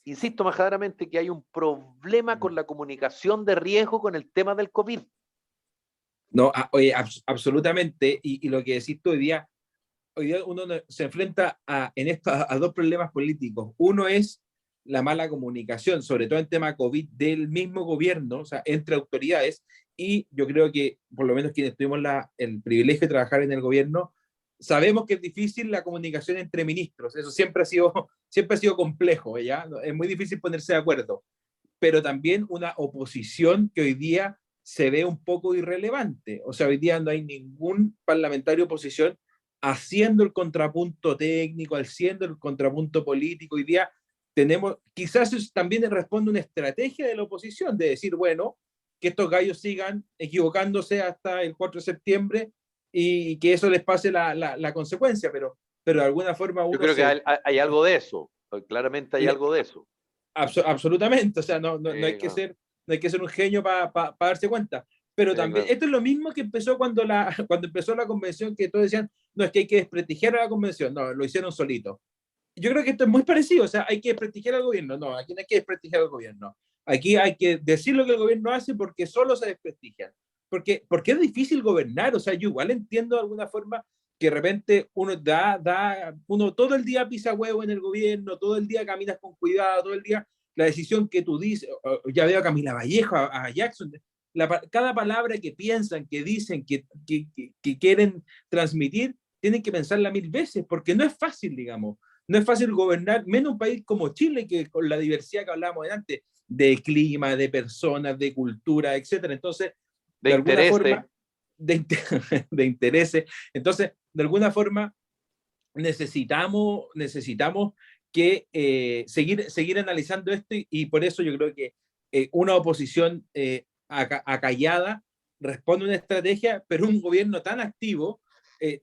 insisto majadamente que hay un problema con la comunicación de riesgo con el tema del COVID. No, oye, absolutamente. Y lo que decís tú hoy día uno se enfrenta en esto a dos problemas políticos. Uno es la mala comunicación, sobre todo en tema COVID, del mismo gobierno, o sea, entre autoridades, y yo creo que, por lo menos quienes tuvimos el privilegio de trabajar en el gobierno, sabemos que es difícil la comunicación entre ministros, eso siempre ha sido complejo, ¿ya? Es muy difícil ponerse de acuerdo, pero también una oposición que hoy día se ve un poco irrelevante, o sea, hoy día no hay ningún parlamentario de oposición haciendo el contrapunto técnico, haciendo el contrapunto político. Hoy día tenemos, quizás eso también responde a una estrategia de la oposición, de decir, bueno, que estos gallos sigan equivocándose hasta el 4 de septiembre y que eso les pase la consecuencia, pero de alguna forma uno... Yo creo que hay algo de eso, claramente hay algo de eso. Absolutamente, o sea, no hay que ser, no hay que ser un genio para darse cuenta. Pero también, claro, esto es lo mismo que empezó cuando empezó la convención, que todos decían, no, es que hay que desprestigiar a la convención. No, lo hicieron solito. Yo creo que esto es muy parecido, o sea, hay que desprestigiar al gobierno. No, aquí no hay que desprestigiar al gobierno. Aquí hay que decir lo que el gobierno hace porque solo se desprestigian. Porque es difícil gobernar, o sea, yo igual entiendo de alguna forma que de repente uno uno todo el día pisa huevo en el gobierno, todo el día caminas con cuidado, todo el día la decisión que tú dices, ya veo a Camila Vallejo, a Jackson, cada palabra que piensan, que dicen, que quieren transmitir, tienen que pensarla 1000 veces, porque no es fácil, digamos, no es fácil gobernar, menos un país como Chile, que con la diversidad que hablábamos antes, de clima, de personas, de cultura, etcétera. Entonces, de alguna forma, de intereses. Entonces, de alguna forma, necesitamos que seguir analizando esto y por eso yo creo que una oposición acallada responde una estrategia, pero un gobierno tan activo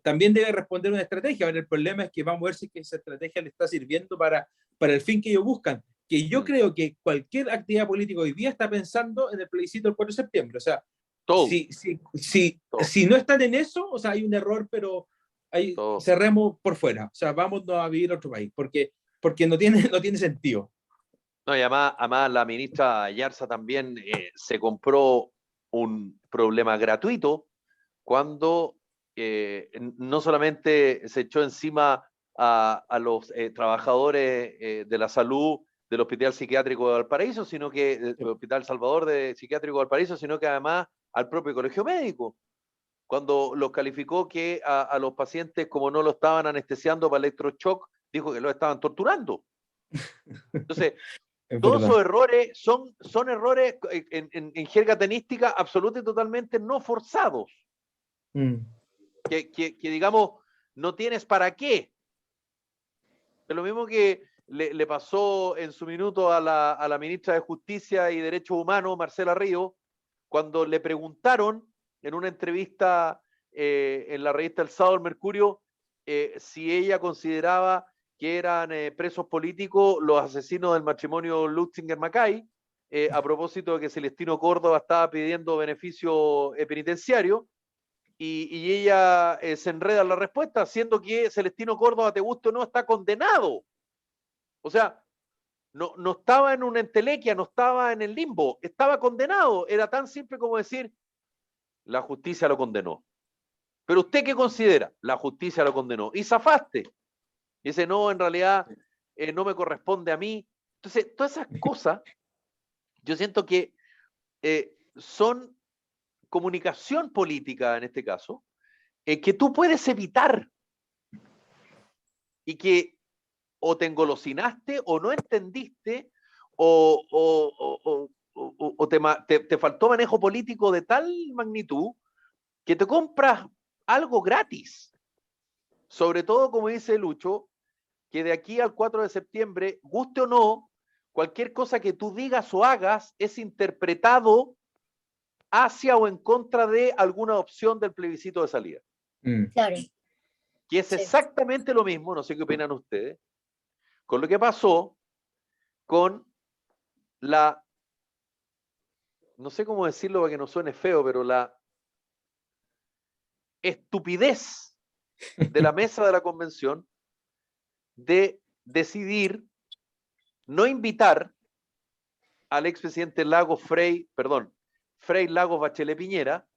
también debe responder una estrategia. Ahora el problema es que vamos a ver si esa estrategia le está sirviendo para el fin que ellos buscan, que yo creo que cualquier actividad política hoy día está pensando en el plebiscito del 4 de septiembre. O sea, si no están en eso, o sea, hay un error, pero cerremos por fuera, o sea, vamos a vivir a otro país, porque no tiene sentido. No, y además la ministra Yarza también se compró un problema gratuito cuando no solamente se echó encima a los trabajadores de la salud del Hospital Psiquiátrico de Valparaíso, sino que el Hospital Salvador de Psiquiátrico de Valparaíso, sino que además al propio Colegio Médico, cuando los calificó que a los pacientes, como no lo estaban anestesiando para electroshock, dijo que lo estaban torturando. Entonces, todos esos errores son errores en jerga tenística absoluta y totalmente no forzados. Que digamos, no tienes para qué. Es lo mismo que le pasó en su minuto a la ministra de Justicia y Derechos Humanos, Marcela Ríos, cuando le preguntaron en una entrevista en la revista El Sábado del Mercurio si ella consideraba que eran presos políticos los asesinos del matrimonio Lutzinger-Mackay, a propósito de que Celestino Córdoba estaba pidiendo beneficio penitenciario, y ella se enreda en la respuesta, siendo que Celestino Córdoba, te guste o no, está condenado. O sea, no estaba en una entelequia, no estaba en el limbo, estaba condenado. Era tan simple como decir, la justicia lo condenó. Pero ¿usted qué considera? La justicia lo condenó. Y zafaste. Y dice, no, en realidad no me corresponde a mí. Entonces, todas esas cosas, yo siento que son comunicación política en este caso, que tú puedes evitar y que o te engolosinaste o no entendiste o te faltó manejo político de tal magnitud que te compras algo gratis. Sobre todo, como dice Lucho, que de aquí al 4 de septiembre, guste o no, cualquier cosa que tú digas o hagas es interpretado hacia o en contra de alguna opción del plebiscito de salida. Claro. Que es exactamente lo mismo, no sé qué opinan ustedes, con lo que pasó con la, no sé cómo decirlo para que no suene feo, pero la estupidez de la mesa de la convención de decidir no invitar al expresidente Frei Lagos Bachelet Piñera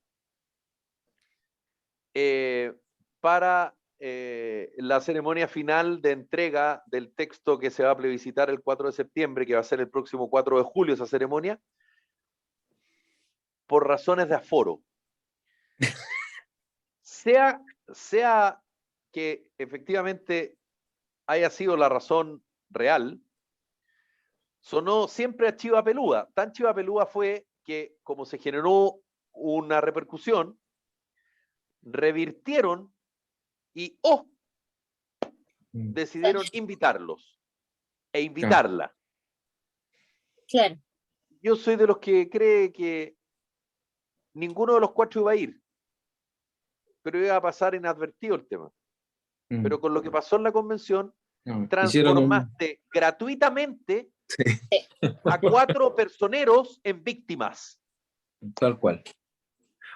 para la ceremonia final de entrega del texto que se va a plebiscitar el 4 de septiembre, que va a ser el próximo 4 de julio esa ceremonia, por razones de aforo. sea que efectivamente haya sido la razón real, sonó siempre a chiva peluda. Tan chiva peluda fue que, como se generó una repercusión, revirtieron y decidieron invitarlos e invitarla. Claro. Yo soy de los que cree que ninguno de los cuatro iba a ir, pero iba a pasar inadvertido el tema. Pero con lo que pasó en la convención, transformaste gratuitamente a 4 personeros en víctimas. Tal cual.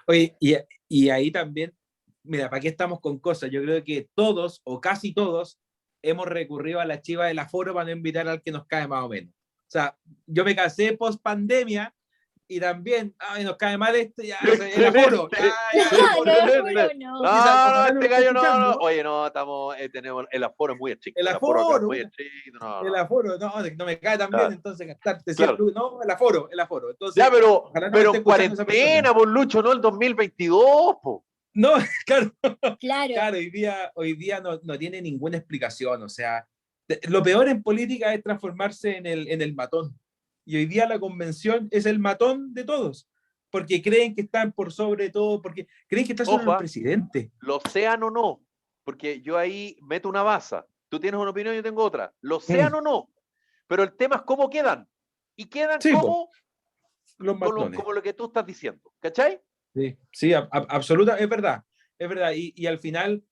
Oye, y ahí también, mira, ¿para qué estamos con cosas? Yo creo que todos, o casi todos, hemos recurrido a la chiva del aforo para no invitar al que nos cae más o menos. O sea, yo me casé post pandemia y también, nos cae mal ya, el aforo. No, este gallo no. Oye, no, tenemos, el aforo es muy estricto. El aforo es muy estricto, el aforo, no me cae tan bien, entonces gastarte claro. No, el aforo. Entonces, ya, pero en cuarentena, por Lucho, no el 2022, po. No, claro, hoy día no tiene ninguna explicación, o sea, lo peor en política es transformarse en el matón. Y hoy día la convención es el matón de todos, porque creen que están por sobre todo, porque creen que está sobre el presidente. Lo sean o no, porque yo ahí meto una baza. Tú tienes una opinión, yo tengo otra. Lo sean o no, pero el tema es cómo quedan. Y quedan como los matones. Como lo que tú estás diciendo, ¿cachai? Sí, absoluta, es verdad. Y al final,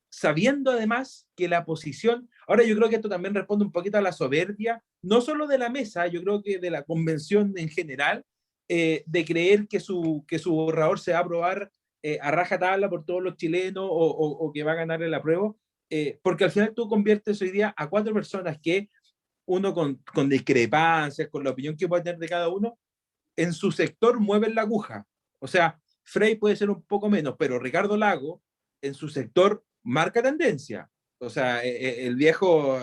sabiendo además que la posición, ahora yo creo que esto también responde un poquito a la soberbia, no solo de la mesa, yo creo que de la convención en general, de creer que su borrador se va a aprobar a rajatabla por todos los chilenos o que va a ganar el apruebo, porque al final tú conviertes hoy día a 4 personas que uno con discrepancias, con la opinión que puede tener de cada uno, en su sector mueven la aguja. O sea, Frei puede ser un poco menos, pero Ricardo Lagos en su sector marca tendencia. O sea, el viejo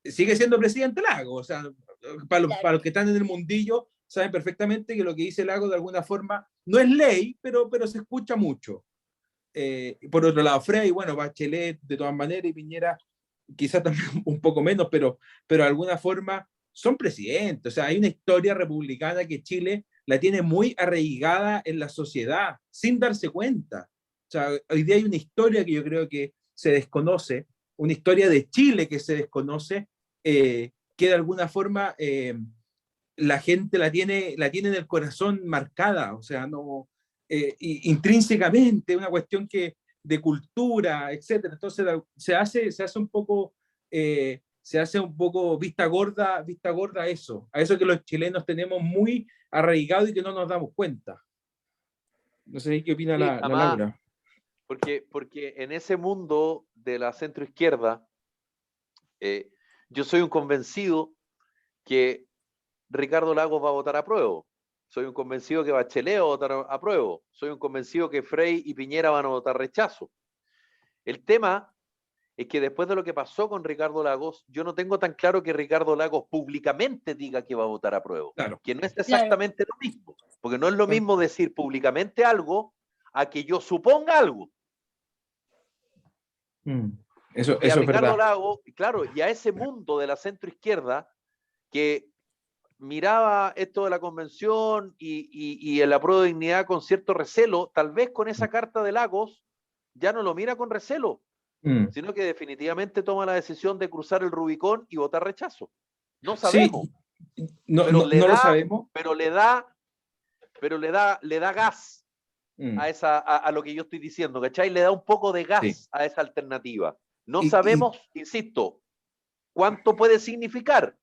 sigue siendo presidente Lagos. O sea, para los que están en el mundillo, saben perfectamente que lo que dice Lagos de alguna forma no es ley, pero se escucha mucho. Por otro lado, Frei, bueno, Bachelet de todas maneras y Piñera quizás también un poco menos, pero de alguna forma son presidentes. O sea, hay una historia republicana que Chile la tiene muy arraigada en la sociedad, sin darse cuenta. O sea, hoy día hay una historia que yo creo que se desconoce, una historia de Chile que se desconoce, que de alguna forma la gente la tiene en el corazón marcada, o sea, no intrínsecamente, una cuestión que de cultura, etcétera. Entonces se hace un poco vista gorda a eso que los chilenos tenemos muy arraigado y que no nos damos cuenta. No sé qué opina la Laura. Porque en ese mundo de la centroizquierda, yo soy un convencido que Ricardo Lagos va a votar a prueba. Soy un convencido que Bachelet va a votar a prueba. Soy un convencido que Frei y Piñera van a votar rechazo. El tema es que después de lo que pasó con Ricardo Lagos, yo no tengo tan claro que Ricardo Lagos públicamente diga que va a votar a prueba. Claro. Que no es exactamente lo mismo. Porque no es lo mismo decir públicamente algo a que yo suponga algo. Eso es Ricardo verdad. Lagos, claro, y a ese mundo de la centroizquierda que miraba esto de la convención y el apruebo de dignidad con cierto recelo, tal vez con esa carta de Lagos ya no lo mira con recelo, sino que definitivamente toma la decisión de cruzar el Rubicón y votar rechazo. No sabemos. Sí, No lo sabemos. Pero le da gas a lo que yo estoy diciendo, ¿cachai? Le da un poco de gas a esa alternativa. No sabemos, insisto, cuánto puede significar.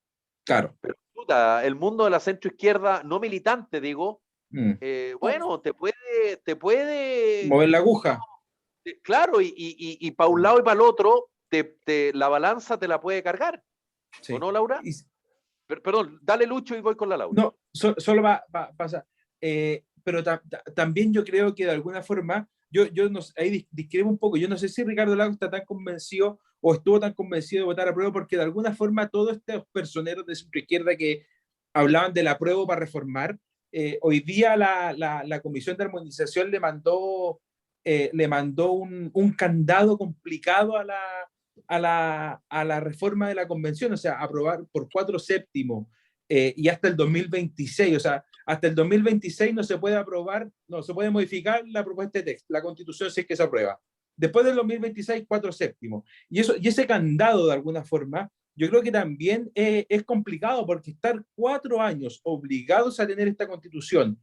Claro. Pero puta, el mundo de la centroizquierda, no militante, digo, bueno, te puede mover la aguja. Claro, y para un lado y para el otro, la balanza te la puede cargar. Sí. ¿O no, Laura? Perdón, dale, Lucho, y voy con la Laura. No, solo pasa. Pero también yo creo que de alguna forma, yo no, ahí discrepo un poco, yo no sé si Ricardo Lagos está tan convencido o estuvo tan convencido de votar a prueba, porque de alguna forma todos estos personeros de centroizquierda que hablaban del apruebo para reformar, hoy día la Comisión de Armonización le mandó un candado complicado a la reforma de la convención, o sea, aprobar por 4/7 y hasta el 2026, o sea, hasta el 2026 no se puede aprobar, no se puede modificar la propuesta de texto, la constitución, si es que se aprueba. Después del 2026, 4/7. Y ese candado, de alguna forma, yo creo que también es complicado, porque estar 4 años obligados a tener esta constitución,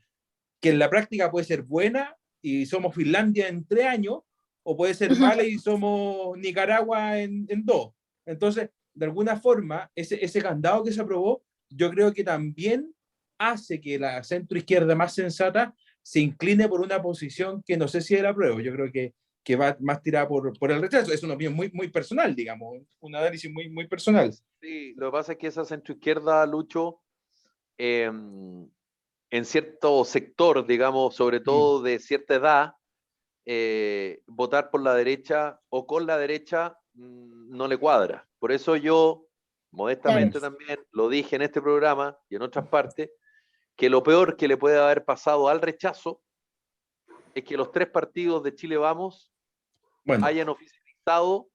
que en la práctica puede ser buena y somos Finlandia en 3 años, o puede ser mala y somos Nicaragua en 2. Entonces, de alguna forma, ese candado que se aprobó, yo creo que también hace que la centroizquierda más sensata se incline por una posición que no sé si era apruebo. Yo creo que va más tirada por el rechazo. Es una opinión muy, muy personal, digamos, un análisis muy, muy personal. Sí, lo que pasa es que esa centroizquierda, Lucho, en cierto sector, digamos, sobre todo de cierta edad, votar por la derecha o con la derecha no le cuadra. Por eso yo, modestamente también, lo dije en este programa y en otras partes, que lo peor que le puede haber pasado al rechazo es que los 3 partidos de Chile Vamos hayan oficializado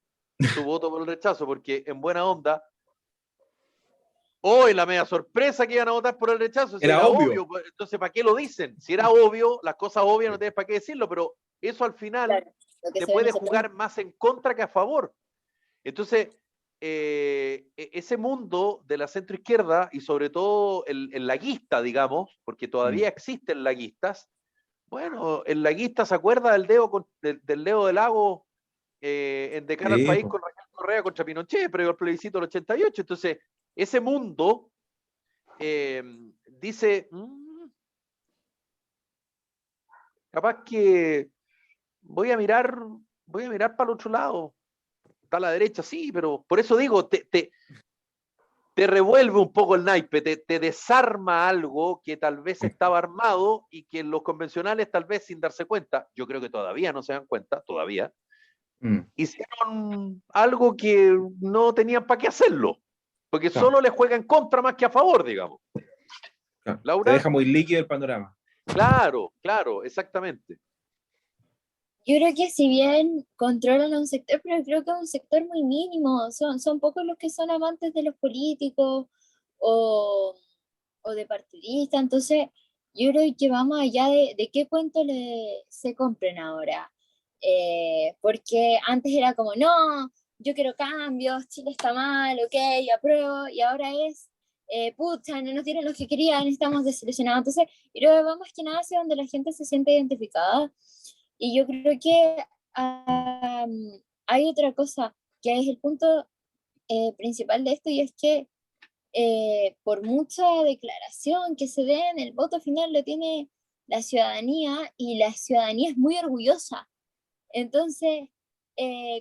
su voto por el rechazo, porque en buena onda, hoy la media sorpresa que iban a votar por el rechazo, si era obvio. Entonces, ¿para qué lo dicen? Si era obvio, las cosas obvias no tienes para qué decirlo, pero eso al final te puede jugar más en contra que a favor. Entonces, ese mundo de la centroizquierda, y sobre todo el laguista, digamos, porque todavía existen laguistas, bueno, el laguista se acuerda del dedo de Lago en De Cara al País con Raquel Correa contra Pinochet, pero el plebiscito del 88. Entonces, ese mundo dice, capaz que voy a mirar para el otro lado. Está a la derecha, sí, pero por eso digo, te revuelve un poco el naipe, te desarma algo que tal vez estaba armado y que los convencionales tal vez sin darse cuenta, yo creo que todavía no se dan cuenta, todavía, hicieron algo que no tenían para qué hacerlo, porque solo le juega en contra más que a favor, digamos. Laura, te deja muy líquido el panorama. Claro, exactamente. Yo creo que si bien controlan a un sector, pero creo que es un sector muy mínimo, son pocos los que son amantes de los políticos o de partidistas, entonces yo creo que vamos allá de qué cuento se compren ahora, porque antes era como, no, yo quiero cambios, Chile está mal, ok, apruebo, y ahora es, pucha, no nos dieron lo que querían, estamos desilusionados, entonces yo creo que vamos que nada hacia donde la gente se siente identificada. Y yo creo que hay otra cosa que es el punto principal de esto, y es que por mucha declaración que se den, el voto final lo tiene la ciudadanía, y la ciudadanía es muy orgullosa. Entonces,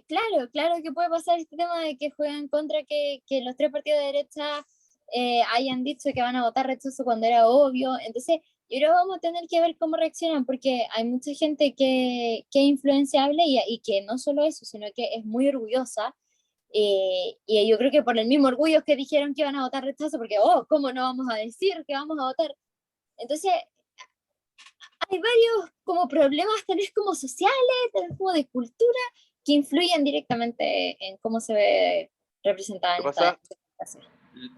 claro que puede pasar este tema de que juegan contra que los 3 partidos de derecha hayan dicho que van a votar rechazo cuando era obvio. Entonces, y ahora vamos a tener que ver cómo reaccionan, porque hay mucha gente que es influenciable y que no solo eso, sino que es muy orgullosa. Y yo creo que por el mismo orgullo que dijeron que iban a votar rechazo, porque, ¿cómo no vamos a decir que vamos a votar? Entonces, hay varios como problemas, tal vez como sociales, tal vez como de cultura, que influyen directamente en cómo se ve representada en esta situación.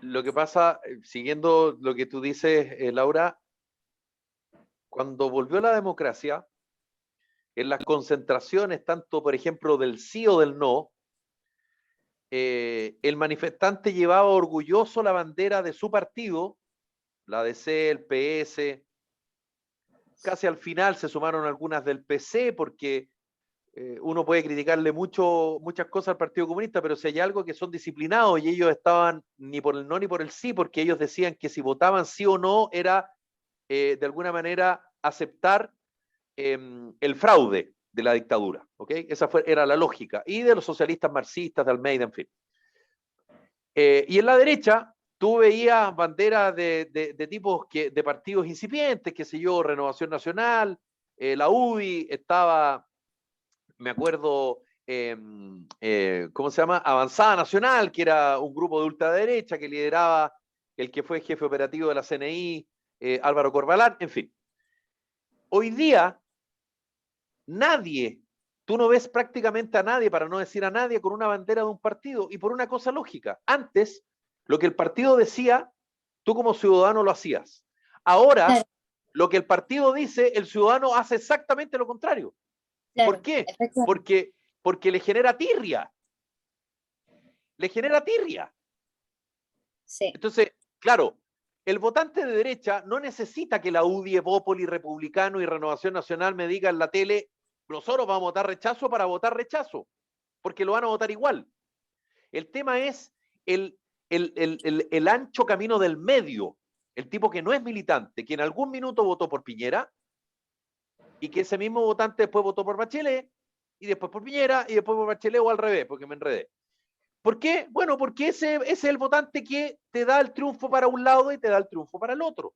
Lo que pasa, siguiendo lo que tú dices, Laura, cuando volvió la democracia, en las concentraciones, tanto por ejemplo del sí o del no, el manifestante llevaba orgulloso la bandera de su partido la DC, el PS, casi al final se sumaron algunas del PC, porque uno puede criticarle muchas cosas al Partido Comunista, pero si hay algo que son disciplinados, y ellos estaban ni por el no ni por el sí, porque ellos decían que si votaban sí o no era de alguna manera aceptar el fraude de la dictadura, ¿ok? Esa era la lógica, y de los socialistas marxistas, de Almeida, en fin. Y en la derecha, tú veías banderas de tipos de partidos incipientes, qué sé yo, Renovación Nacional, la UDI, estaba, me acuerdo, ¿cómo se llama? Avanzada Nacional, que era un grupo de ultraderecha que lideraba el que fue jefe operativo de la CNI, Álvaro Corbalán, en fin. Hoy día, tú no ves prácticamente a nadie, para no decir a nadie, con una bandera de un partido, y por una cosa lógica. Antes, lo que el partido decía, tú como ciudadano lo hacías. Ahora, claro, lo que el partido dice, el ciudadano hace exactamente lo contrario. Claro, ¿por qué? Porque le genera tirria. Le genera tirria. Sí. Entonces, claro, el votante de derecha no necesita que la UDI, Evópoli, Republicano y Renovación Nacional me digan en la tele: nosotros vamos a votar rechazo para votar rechazo, porque lo van a votar igual. El tema es el ancho camino del medio, el tipo que no es militante, que en algún minuto votó por Piñera, y que ese mismo votante después votó por Bachelet, y después por Piñera, y después por Bachelet, o al revés, porque me enredé. ¿Por qué? Bueno, porque ese es el votante que te da el triunfo para un lado y te da el triunfo para el otro.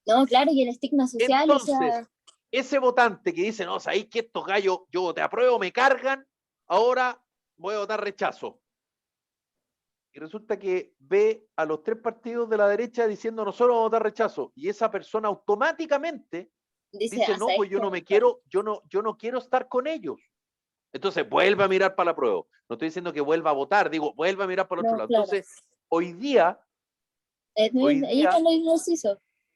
No, claro, y el estigma social. Entonces, o sea, ese votante que dice: no, ¿sabéis que estos gallos, yo te apruebo, me cargan, ahora voy a votar rechazo? Y resulta que ve a los tres partidos de la derecha diciendo: nosotros vamos a votar rechazo, y esa persona automáticamente dice: no, pues yo no me quiero, yo no quiero estar con ellos. Entonces vuelve a mirar para la prueba. No estoy diciendo que vuelva a votar, digo, vuelve a mirar para el otro lado. Claro. Entonces, hoy día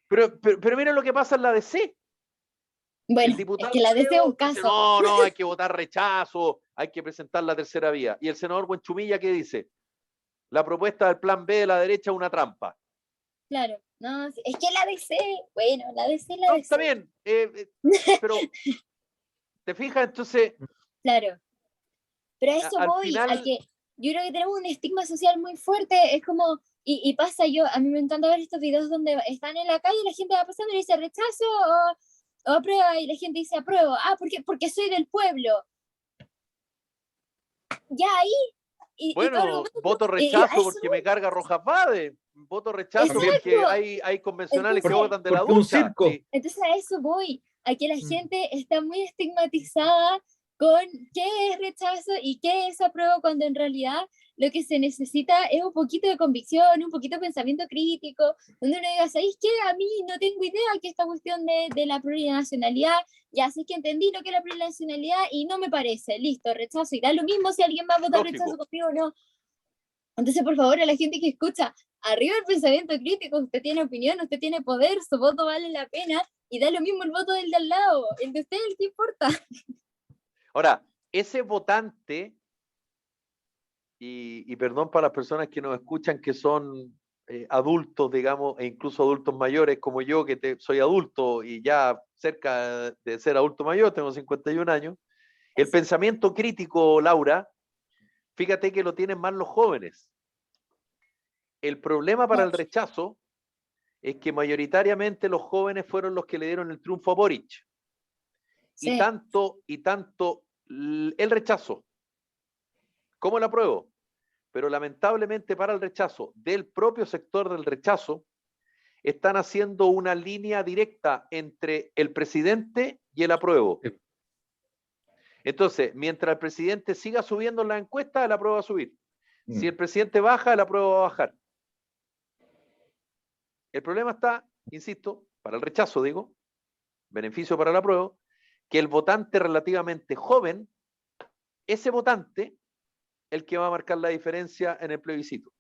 pero miren lo que pasa en la DC. Bueno, es que la DC es un caso. Dice: no, hay que votar rechazo, hay que presentar la tercera vía. Y el senador Buenchumilla, ¿qué dice? La propuesta del plan B de la derecha es una trampa. Claro, no, es que la DC, bueno, la DC. Está bien, pero ¿te fijas? Entonces... Claro, pero a eso voy, final... a que yo creo que tenemos un estigma social muy fuerte, es como, y pasa, a mí me encanta ver estos videos donde están en la calle y la gente va pasando y dice rechazo o aprueba, y la gente dice apruebo, porque soy del pueblo. Ya ahí... Bueno, voto rechazo porque me carga Rojas Vade, voto rechazo porque hay convencionales que votan de la ducha. Sí. Entonces a eso voy, a que la gente está muy estigmatizada con qué es rechazo y qué es apruebo, cuando en realidad lo que se necesita es un poquito de convicción, un poquito de pensamiento crítico, donde uno diga: ¿sabéis qué? A mí no tengo idea que esta cuestión de la plurinacionalidad, ya sé que entendí lo que es la plurinacionalidad y no me parece, listo, rechazo, y da lo mismo si alguien va a votar rechazo conmigo o no. Entonces, por favor, a la gente que escucha, arriba el pensamiento crítico, usted tiene opinión, usted tiene poder, su voto vale la pena, y da lo mismo el voto del de al lado, el de usted es el que importa. Ahora, ese votante, y perdón para las personas que nos escuchan que son adultos, digamos, e incluso adultos mayores como yo, que soy adulto y ya cerca de ser adulto mayor, tengo 51 años, el pensamiento crítico, Laura, fíjate que lo tienen más los jóvenes. El problema para el rechazo es que mayoritariamente los jóvenes fueron los que le dieron el triunfo a Boric. Sí. Y tanto el rechazo como el apruebo, pero lamentablemente para el rechazo del propio sector del rechazo, están haciendo una línea directa entre el presidente y el apruebo. Sí. Entonces, mientras el presidente siga subiendo en la encuesta, el apruebo va a subir. Si el presidente baja, el apruebo va a bajar. El problema está, insisto, para el rechazo, digo, beneficio para el apruebo, que el votante relativamente joven, ese votante, el que va a marcar la diferencia en el plebiscito.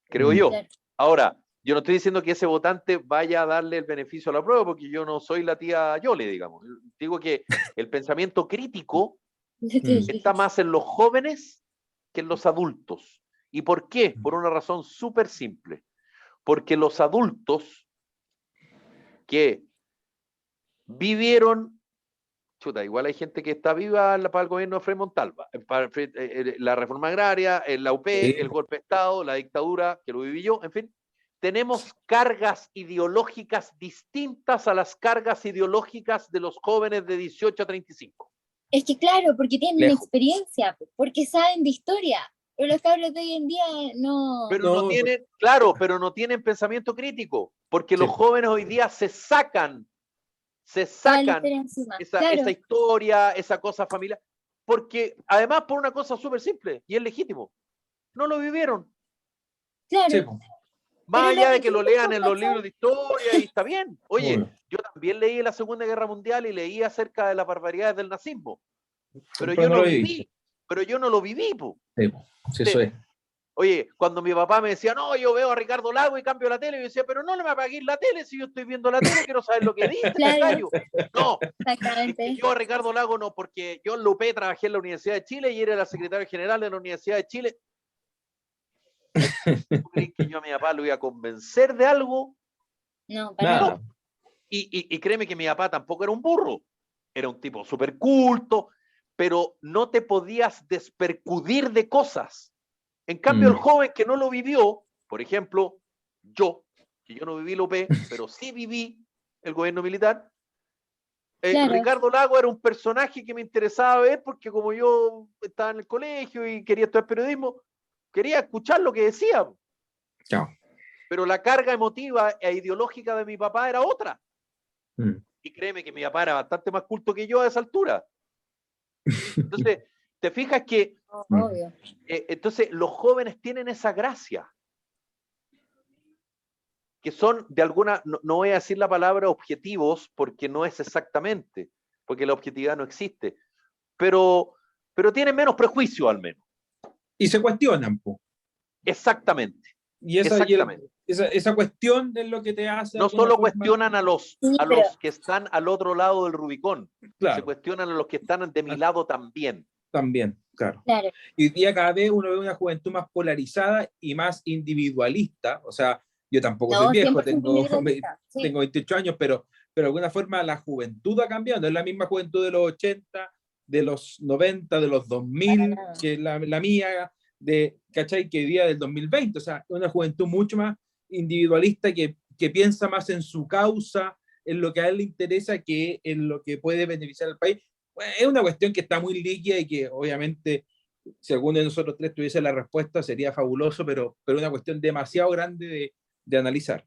Creo yo. Ahora, yo no estoy diciendo que ese votante vaya a darle el beneficio a la prueba, porque yo no soy la tía Yole, digamos. Digo que el pensamiento crítico está más en los jóvenes que en los adultos. ¿Y por qué? Por una razón súper simple. porque los adultos que vivieron, chuta, igual hay gente que está viva para el gobierno de Frei Montalva, para la reforma agraria, la UP, sí, el golpe de Estado, la dictadura, que lo viví yo, en fin, tenemos cargas ideológicas distintas a las cargas ideológicas de los jóvenes de 18 a 35. Es que claro, porque tienen experiencia, porque saben de historia, pero los cabros de hoy en día no... Pero no tienen, claro, pero no tienen pensamiento crítico, porque los jóvenes hoy día se sacan esa historia, esa cosa familiar, porque además por una cosa súper simple, y es legítimo, no lo vivieron. Claro. Sí. Más allá de que lo lean en los libros de historia, y está bien. Oye, yo también leí la Segunda Guerra Mundial y leí acerca de las barbaridades del nazismo, pero yo no lo viví. Pero yo no lo viví, po. Sí, eso es. Oye, cuando mi papá me decía, no, yo veo a Ricardo Lago y cambio la tele, yo decía, pero no le me apaguéis la tele, si yo estoy viendo la tele, quiero saber lo que dice. Claro. No, yo a Ricardo Lago no, porque yo en la UP trabajé en la Universidad de Chile y era la secretaria general de la Universidad de Chile. ¿Tú crees que yo a mi papá lo iba a convencer de algo? No, para nada. No. Y créeme que mi papá tampoco era un burro, era un tipo súper culto, pero no te podías despercudir de cosas. En cambio, el joven que no lo vivió, por ejemplo, yo, que yo no viví la UP, pero sí viví el gobierno militar, claro. Ricardo Lago era un personaje que me interesaba ver porque como yo estaba en el colegio y quería estudiar periodismo, quería escuchar lo que decía. Chao. Pero la carga emotiva e ideológica de mi papá era otra. Y créeme que mi papá era bastante más culto que yo a esa altura. Entonces, te fijas que entonces los jóvenes tienen esa gracia, que son de alguna, no voy a decir la palabra objetivos porque no es exactamente, porque la objetividad no existe, pero tienen menos prejuicio al menos. Y se cuestionan, po. Exactamente. Y esa cuestión es lo que te hace... No solo cuestionan a los que están al otro lado del Rubicón, claro. Se cuestionan a los que están de mi lado también. También, claro. Y hoy día cada vez uno ve una juventud más polarizada y más individualista. O sea, yo tampoco soy viejo, tengo 28 años, pero de alguna forma la juventud ha cambiado. No es la misma juventud de los 80, de los 90, de los 2000, que la mía, ¿cachai? Que hoy día del 2020. O sea, una juventud mucho más individualista que piensa más en su causa, en lo que a él le interesa, que en lo que puede beneficiar al país. Es una cuestión que está muy líquida y que obviamente si alguno de nosotros tres tuviese la respuesta sería fabuloso, pero una cuestión demasiado grande de analizar.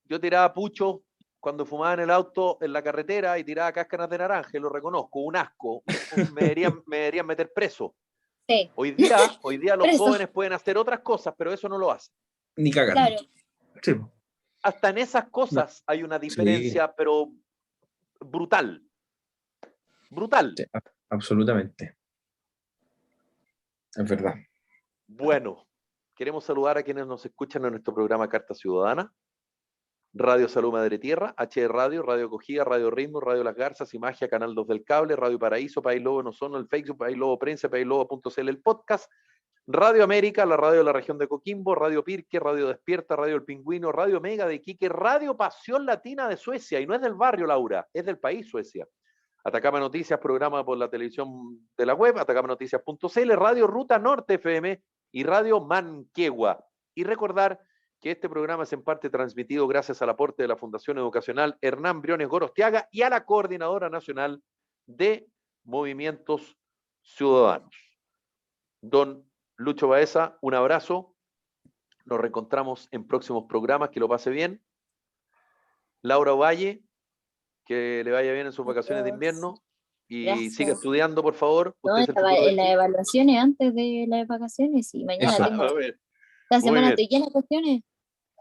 Yo tiraba pucho cuando fumaba en el auto en la carretera y tiraba cáscaras de naranja, lo reconozco, un asco, me deberían meter preso. Sí. Hoy día los jóvenes pueden hacer otras cosas, pero eso no lo hacen. Ni cagar. Claro. Sí. Hasta en esas cosas hay una diferencia, pero brutal. Brutal. Sí, absolutamente. Es verdad. Bueno, queremos saludar a quienes nos escuchan en nuestro programa Carta Ciudadana, Radio Salud Madre Tierra, HD Radio, Radio Acogida, Radio Ritmo, Radio Las Garzas, Imagia, Canal 2 del Cable, Radio Paraíso, País Lobo Nozono, el Facebook, País Lobo Prensa, paislobo.cl, el podcast, Radio América, la radio de la región de Coquimbo, Radio Pirque, Radio Despierta, Radio El Pingüino, Radio Mega de Iquique, Radio Pasión Latina de Suecia, y no es del barrio, Laura, es del país Suecia. Atacama Noticias, programa por la televisión de la web, atacamanoticias.cl, Radio Ruta Norte FM y Radio Manquegua. Y recordar que este programa es en parte transmitido gracias al aporte de la Fundación Educacional Hernán Briones Gorostiaga y a la Coordinadora Nacional de Movimientos Ciudadanos. Don Lucho Baeza, un abrazo. Nos reencontramos en próximos programas. Que lo pase bien. Laura Valle, que le vaya bien en sus vacaciones de invierno y Gracias. siga estudiando, por favor. No, en las evaluaciones antes de las vacaciones y mañana tengo... La semana estoy llena de cuestiones.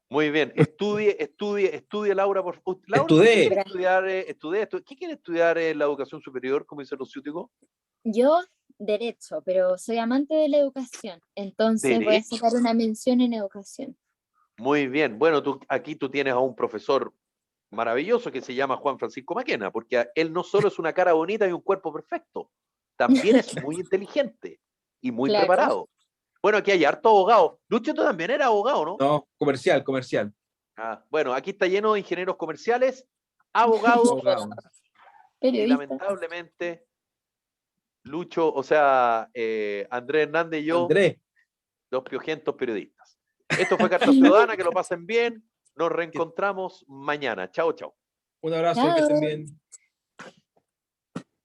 Muy bien. Estudie, Laura, por favor. Laura, ¿qué quiere estudiar en la educación superior, como dice los ciúticos? Yo, Derecho, pero soy amante de la educación. Entonces voy a sacar una mención en educación. Muy bien. Bueno, aquí tú tienes a un profesor maravilloso que se llama Juan Francisco Maquena, porque él no solo es una cara bonita y un cuerpo perfecto, también es muy inteligente y muy preparado. Bueno, aquí hay harto abogado. Lucho, tú también eras abogado, ¿no? No, comercial. Bueno, aquí está lleno de ingenieros comerciales, abogados, y lamentablemente Lucho, o sea, Andrés Hernández y yo, los piojentos periodistas. Esto fue Carta Ciudadana, que lo pasen bien, nos reencontramos mañana. Chao, chao. Un abrazo, que estén bien.